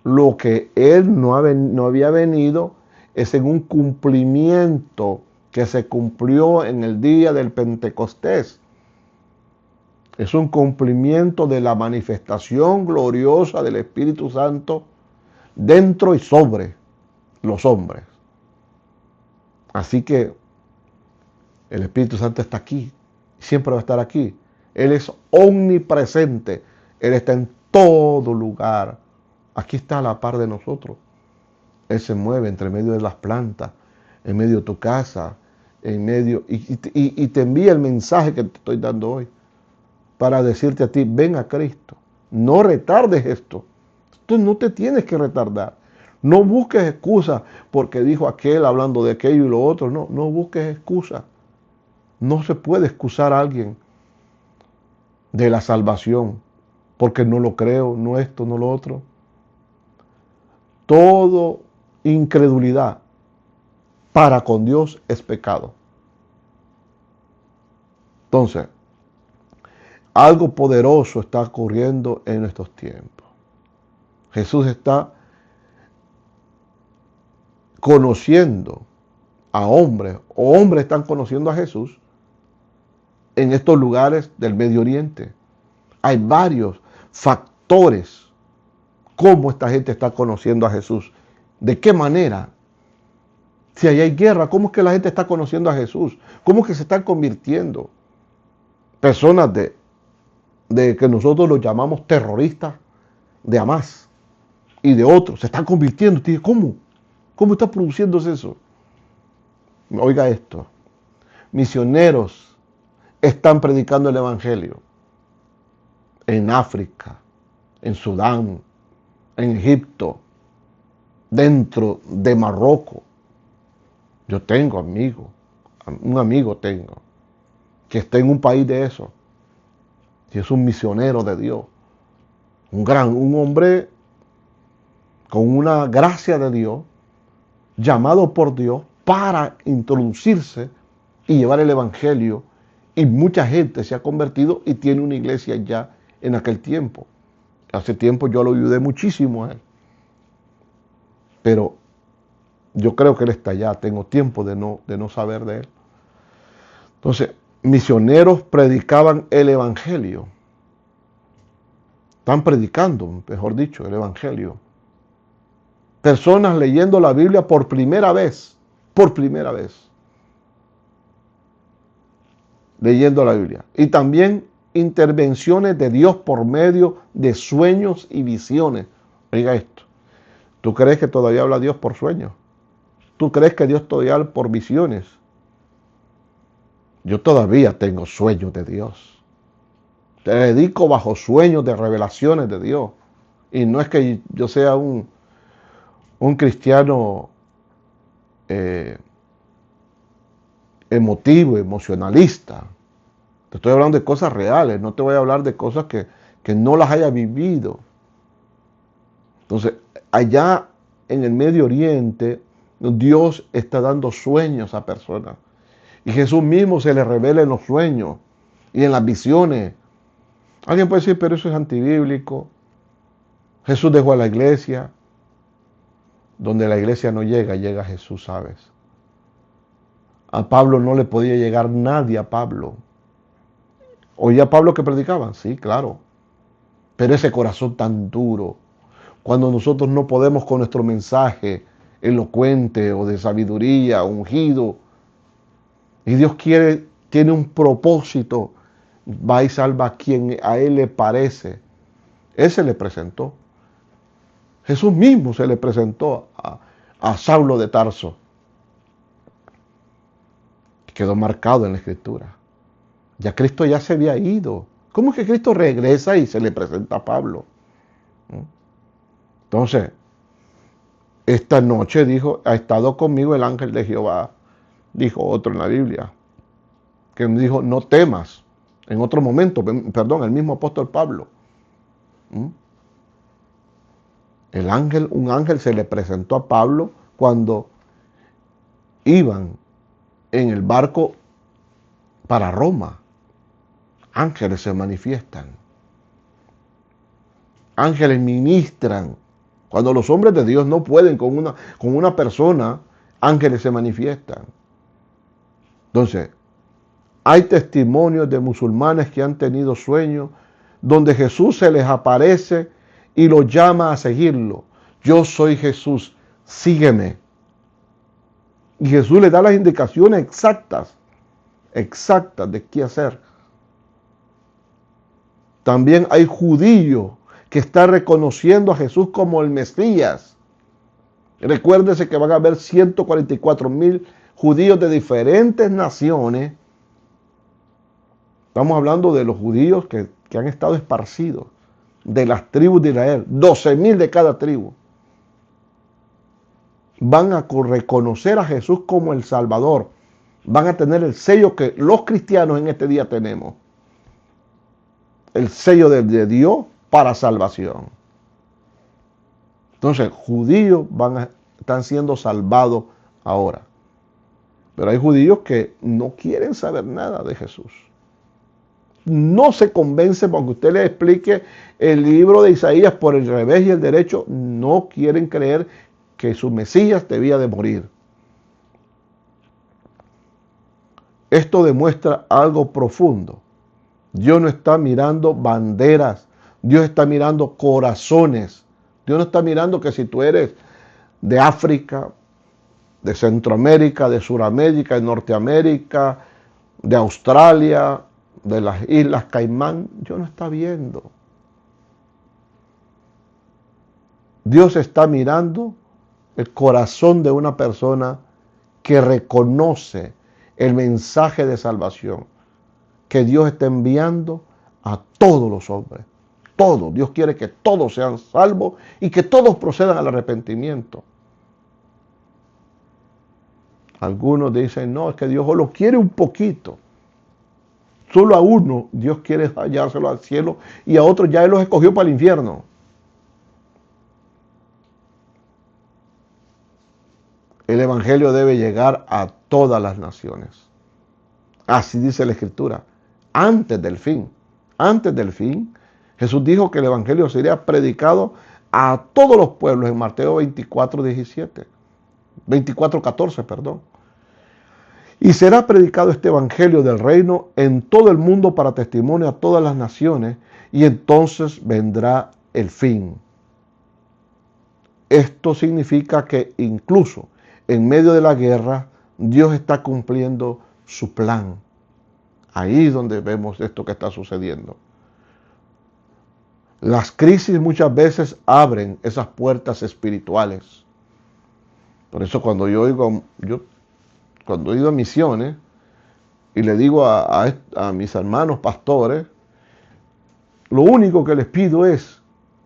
Lo que Él no había venido es en un cumplimiento que se cumplió en el día del Pentecostés. Es un cumplimiento de la manifestación gloriosa del Espíritu Santo dentro y sobre los hombres. Así que el Espíritu Santo está aquí, siempre va a estar aquí. Él es omnipresente, Él está en todo lugar. Aquí está a la par de nosotros. Él se mueve entre medio de las plantas, en medio de tu casa, en medio, y te envía el mensaje que te estoy dando hoy, para decirte a ti, ven a Cristo. No retardes esto. Tú no te tienes que retardar. No busques excusas porque dijo aquel hablando de aquello y lo otro. No busques excusas. No se puede excusar a alguien de la salvación porque no lo creo, no esto, no lo otro. Todo incredulidad para con Dios es pecado. Entonces, algo poderoso está ocurriendo en estos tiempos. Jesús está conociendo a hombres, o hombres están conociendo a Jesús en estos lugares del Medio Oriente. Hay varios factores cómo esta gente está conociendo a Jesús. ¿De qué manera? Si ahí hay guerra, ¿cómo es que la gente está conociendo a Jesús? ¿Cómo es que se están convirtiendo? Personas de que nosotros los llamamos terroristas de Hamas y de otros, se están convirtiendo. ¿Cómo? ¿Cómo está produciéndose eso? Oiga esto. Misioneros están predicando el Evangelio en África, en Sudán, en Egipto, dentro de Marruecos. Yo tengo amigos, un amigo tengo, que esté en un país de eso. Y es un misionero de Dios. Un hombre con una gracia de Dios, llamado por Dios para introducirse y llevar el evangelio. Y mucha gente se ha convertido y tiene una iglesia ya en aquel tiempo. Hace tiempo yo lo ayudé muchísimo a él. Pero yo creo que él está allá. Tengo tiempo de no saber de él. Entonces, misioneros predicaban el evangelio. Están predicando, mejor dicho, el evangelio. Personas leyendo la Biblia por primera vez. Por primera vez. Leyendo la Biblia. Y también intervenciones de Dios por medio de sueños y visiones. Oiga esto. ¿Tú crees que todavía habla Dios por sueños? ¿Tú crees que Dios todavía habla por visiones? Yo todavía tengo sueños de Dios. Te dedico bajo sueños de revelaciones de Dios. Y no es que yo sea un cristiano emotivo, emocionalista. Te estoy hablando de cosas reales, no te voy a hablar de cosas que no las haya vivido. Entonces, allá en el Medio Oriente, Dios está dando sueños a personas. Y Jesús mismo se le revela en los sueños y en las visiones. Alguien puede decir, pero eso es antibíblico. Jesús dejó a la iglesia. Donde la iglesia no llega, llega Jesús, ¿sabes? A Pablo no le podía llegar nadie a Pablo. ¿Oía a Pablo que predicaban? Sí, claro. Pero ese corazón tan duro, cuando nosotros no podemos con nuestro mensaje elocuente o de sabiduría, ungido, y Dios tiene un propósito, va y salva a quien a Él le parece. Él se le presentó. Jesús mismo se le presentó a Saulo de Tarso. Quedó marcado en la Escritura. Ya Cristo ya se había ido. ¿Cómo es que Cristo regresa y se le presenta a Pablo? Entonces, esta noche dijo, ha estado conmigo el ángel de Jehová, dijo otro en la Biblia, que me dijo, no temas. En otro momento, perdón, el mismo apóstol Pablo. Un ángel se le presentó a Pablo cuando iban en el barco para Roma. Ángeles se manifiestan. Ángeles ministran. Cuando los hombres de Dios no pueden con una persona, ángeles se manifiestan. Entonces, hay testimonios de musulmanes que han tenido sueños donde Jesús se les aparece y los llama a seguirlo. Yo soy Jesús, sígueme. Y Jesús le da las indicaciones exactas de qué hacer. También hay judíos que están reconociendo a Jesús como el Mesías. Recuérdese que van a haber 144,000 judíos de diferentes naciones. Estamos hablando de los judíos que han estado esparcidos, de las tribus de Israel, 12,000 de cada tribu. Van a reconocer a Jesús como el Salvador. Van a tener el sello que los cristianos en este día tenemos. El sello de Dios para salvación. Entonces, judíos están siendo salvados ahora. Pero hay judíos que no quieren saber nada de Jesús. No se convencen porque usted les explique el libro de Isaías por el revés y el derecho. No quieren creer que su Mesías debía de morir. Esto demuestra algo profundo. Dios no está mirando banderas. Dios está mirando corazones. Dios no está mirando que si tú eres de África, de Centroamérica, de Suramérica, de Norteamérica, de Australia, de las Islas Caimán, Dios no está viendo. Dios está mirando el corazón de una persona que reconoce el mensaje de salvación que Dios está enviando a todos los hombres. Todos. Dios quiere que todos sean salvos y que todos procedan al arrepentimiento. Algunos dicen, no, es que Dios solo quiere un poquito. Solo a uno Dios quiere hallárselo al cielo y a otros ya Él los escogió para el infierno. El Evangelio debe llegar a todas las naciones. Así dice la Escritura. Antes del fin. Antes del fin, Jesús dijo que el Evangelio sería predicado a todos los pueblos en Mateo 24:17. 24:14, perdón. Y será predicado este Evangelio del reino en todo el mundo para testimonio a todas las naciones, y entonces vendrá el fin. Esto significa que incluso en medio de la guerra, Dios está cumpliendo su plan. Ahí es donde vemos esto que está sucediendo. Las crisis muchas veces abren esas puertas espirituales. Por eso cuando yo cuando he ido a misiones y le digo a mis hermanos pastores, lo único que les pido es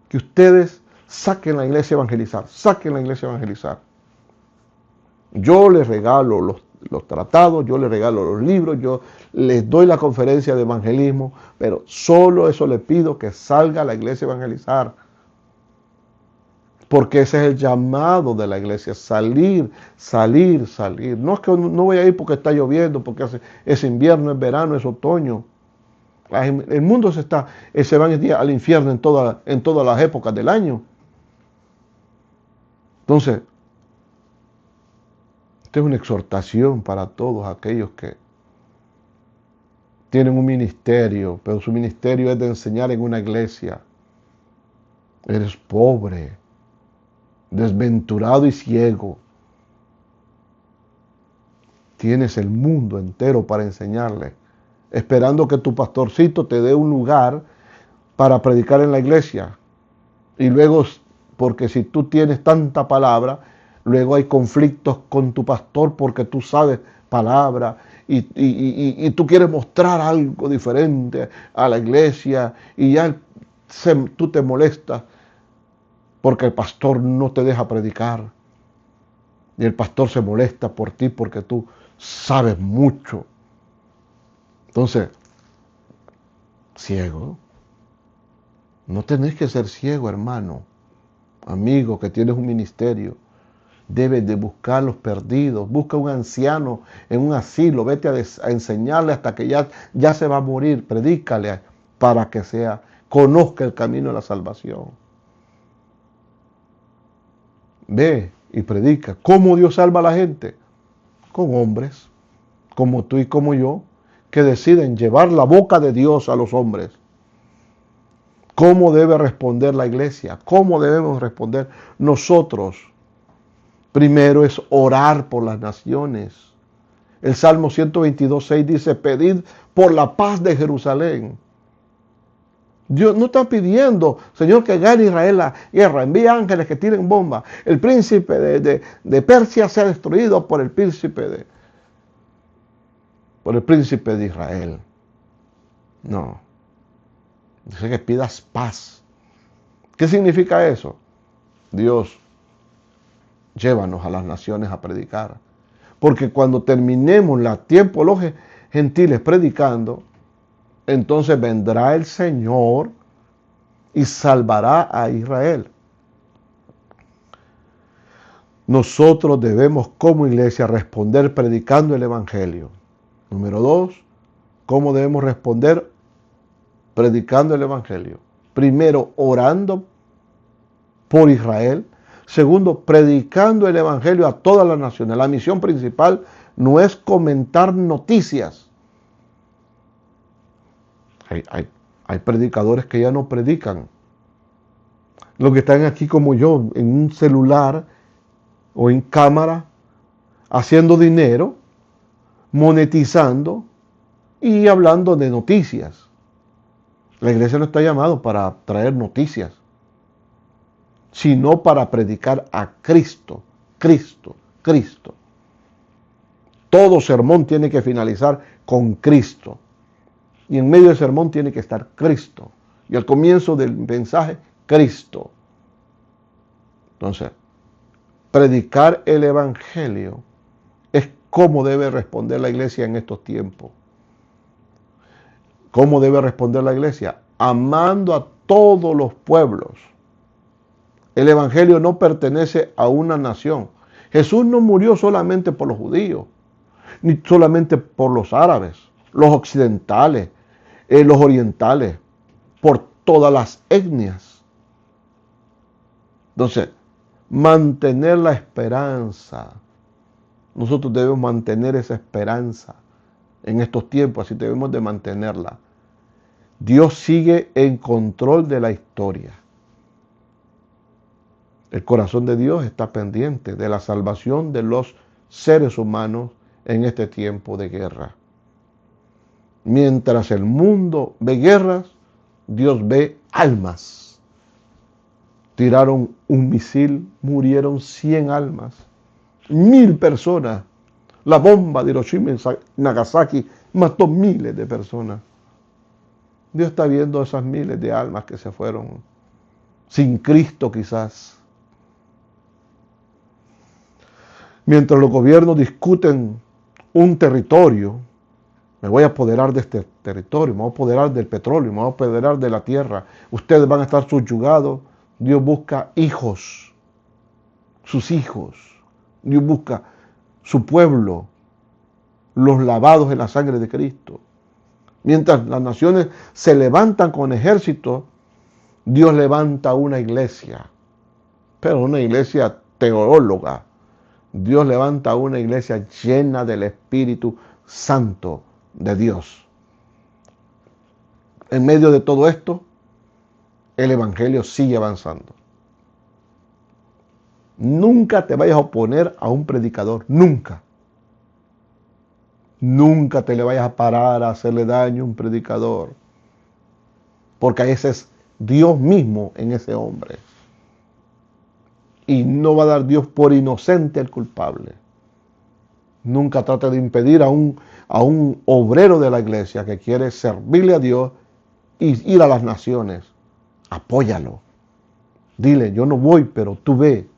que ustedes saquen la iglesia a evangelizar, saquen la iglesia a evangelizar. Yo les regalo los tratados, yo les regalo los libros, yo les doy la conferencia de evangelismo, pero solo eso les pido, que salga a la iglesia a evangelizar. Porque ese es el llamado de la iglesia, salir, salir, salir. No es que no voy a ir porque está lloviendo, porque es invierno, es verano, es otoño. El mundo se va al infierno en todas las épocas del año. Entonces, esta es una exhortación para todos aquellos que tienen un ministerio, pero su ministerio es de enseñar en una iglesia. Eres pobre, desventurado y ciego. Tienes el mundo entero para enseñarle, esperando que tu pastorcito te dé un lugar para predicar en la iglesia. Y luego, porque si tú tienes tanta palabra, luego hay conflictos con tu pastor porque tú sabes palabra y tú quieres mostrar algo diferente a la iglesia y ya tú te molestas porque el pastor no te deja predicar. Y el pastor se molesta por ti porque tú sabes mucho. Entonces, ciego. No tenés que ser ciego, hermano, amigo, que tienes un ministerio. Debes de buscar los perdidos. Busca un anciano en un asilo. Vete a enseñarle hasta que ya se va a morir. Predícale para que conozca el camino de la salvación. Ve y predica. ¿Cómo Dios salva a la gente? Con hombres como tú y como yo, que deciden llevar la boca de Dios a los hombres. ¿Cómo debe responder la iglesia? ¿Cómo debemos responder nosotros? Primero es orar por las naciones. El Salmo 122:6 dice, pedid por la paz de Jerusalén. Dios no está pidiendo, Señor, que gane Israel la guerra. Envía ángeles que tiren bombas. El príncipe de Persia sea destruido por el príncipe de Israel. No. Dice que pidas paz. ¿Qué significa eso? Dios, llévanos a las naciones a predicar. Porque cuando terminemos tiempo los gentiles predicando, entonces vendrá el Señor y salvará a Israel. Nosotros debemos como iglesia responder predicando el Evangelio. Número 2, ¿cómo debemos responder? Predicando el Evangelio. Primero, orando por Israel. Segundo, predicando el Evangelio a todas las naciones. La misión principal no es comentar noticias. Hay predicadores que ya no predican. Los que están aquí como yo, en un celular o en cámara, haciendo dinero, monetizando y hablando de noticias. La iglesia no está llamada para traer noticias, sino para predicar a Cristo, Cristo, Cristo. Todo sermón tiene que finalizar con Cristo. Y en medio del sermón tiene que estar Cristo. Y al comienzo del mensaje, Cristo. Entonces, predicar el Evangelio es cómo debe responder la iglesia en estos tiempos. ¿Cómo debe responder la iglesia? Amando a todos los pueblos. El evangelio no pertenece a una nación. Jesús no murió solamente por los judíos, ni solamente por los árabes, los occidentales, los orientales, por todas las etnias. Entonces, mantener la esperanza. Nosotros debemos mantener esa esperanza en estos tiempos, así debemos de mantenerla. Dios sigue en control de la historia. El corazón de Dios está pendiente de la salvación de los seres humanos en este tiempo de guerra. Mientras el mundo ve guerras, Dios ve almas. Tiraron un misil, murieron 100 almas, 1000 personas. La bomba de Hiroshima y Nagasaki mató miles de personas. Dios está viendo esas miles de almas que se fueron sin Cristo quizás. Mientras los gobiernos discuten un territorio, me voy a apoderar de este territorio, me voy a apoderar del petróleo, me voy a apoderar de la tierra, ustedes van a estar subyugados. Dios busca hijos, sus hijos. Dios busca su pueblo, los lavados en la sangre de Cristo. Mientras las naciones se levantan con ejércitos, Dios levanta una iglesia, pero una iglesia teóloga. Dios levanta una iglesia llena del Espíritu Santo de Dios. En medio de todo esto, el evangelio sigue avanzando. Nunca te vayas a oponer a un predicador, nunca. Nunca te le vayas a parar a hacerle daño a un predicador, porque ese es Dios mismo en ese hombre. Y no va a dar Dios por inocente al culpable. Nunca trate de impedir a un obrero de la iglesia que quiere servirle a Dios y ir a las naciones. Apóyalo. Dile, yo no voy, pero tú ve.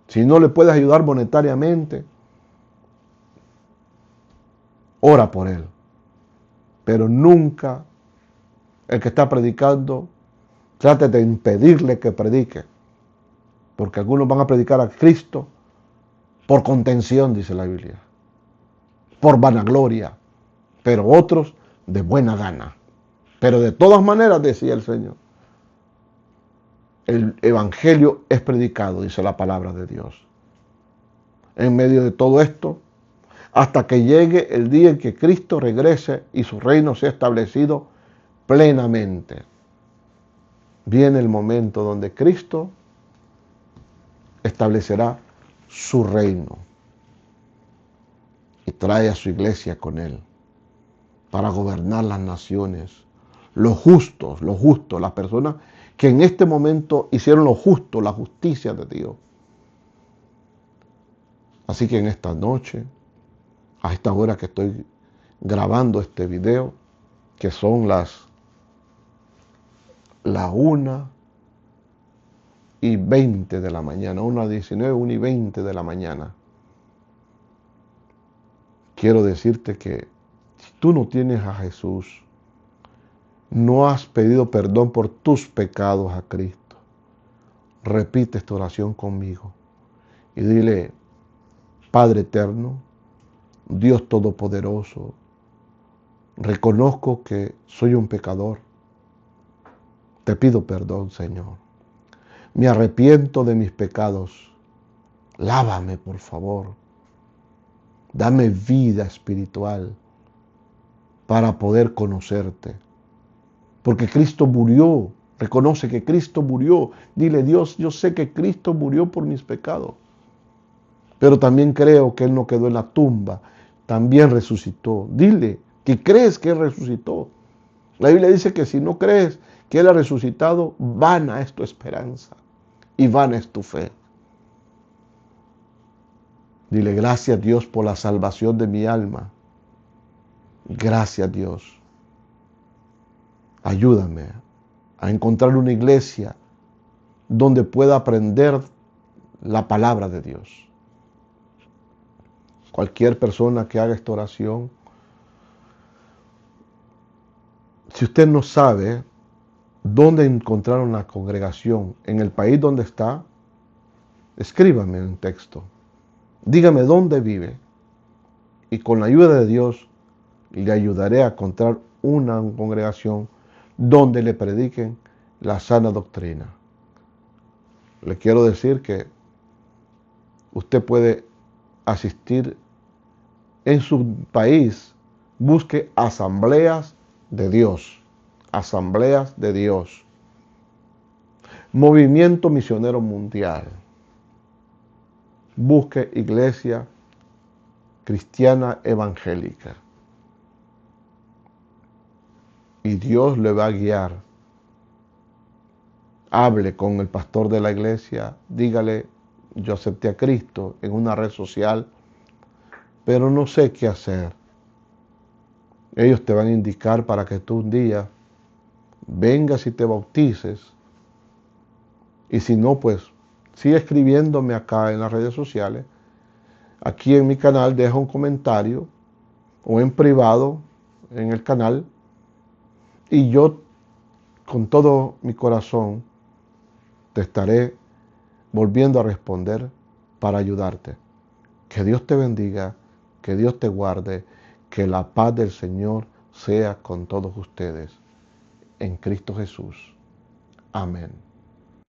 Si no le puedes ayudar monetariamente, ora por él. Pero nunca el que está predicando, trate de impedirle que predique. Porque algunos van a predicar a Cristo por contención, dice la Biblia, por vanagloria, pero otros de buena gana. Pero de todas maneras, decía el Señor, el evangelio es predicado, dice la palabra de Dios. En medio de todo esto, hasta que llegue el día en que Cristo regrese y su reino sea establecido plenamente. Viene el momento donde Cristo establecerá su reino y trae a su iglesia con él para gobernar las naciones. Los justos, las personas que en este momento hicieron lo justo, la justicia de Dios. Así que en esta noche, a esta hora que estoy grabando este video, que son las 1:20 de la mañana, 1:19, 1:20 de la mañana. Quiero decirte que si tú no tienes a Jesús, no has pedido perdón por tus pecados a Cristo, repite esta oración conmigo y dile: Padre eterno, Dios todopoderoso, reconozco que soy un pecador. Te pido perdón, Señor. Me arrepiento de mis pecados. Lávame, por favor. Dame vida espiritual para poder conocerte. Porque Cristo murió. Reconoce que Cristo murió. Dile: Dios, yo sé que Cristo murió por mis pecados. Pero también creo que Él no quedó en la tumba. También resucitó. Dile que crees que Él resucitó. La Biblia dice que si no crees que Él ha resucitado, vana es tu esperanza y vana es tu fe. Dile: gracias, Dios, por la salvación de mi alma. Gracias, Dios. Ayúdame a encontrar una iglesia donde pueda aprender la palabra de Dios. Cualquier persona que haga esta oración, Si usted no sabe dónde encontrar una congregación en el país donde está, escríbame un texto. Dígame dónde vive y con la ayuda de Dios le ayudaré a encontrar una congregación donde le prediquen la sana doctrina. Le quiero decir que usted puede asistir en su país, busque asambleas de Dios, asambleas de Dios, movimiento misionero mundial, busque iglesia cristiana evangélica y Dios le va a guiar. Hable con el pastor de la iglesia, dígale, yo acepté a Cristo en una red social, pero no sé qué hacer. Ellos te van a indicar para que tú un día vengas y te bautices. Y si no, pues sigue escribiéndome acá en las redes sociales. Aquí en mi canal deja un comentario o en privado en el canal y yo con todo mi corazón te estaré volviendo a responder para ayudarte. Que Dios te bendiga, que Dios te guarde, que la paz del Señor sea con todos ustedes. En Cristo Jesús. Amén.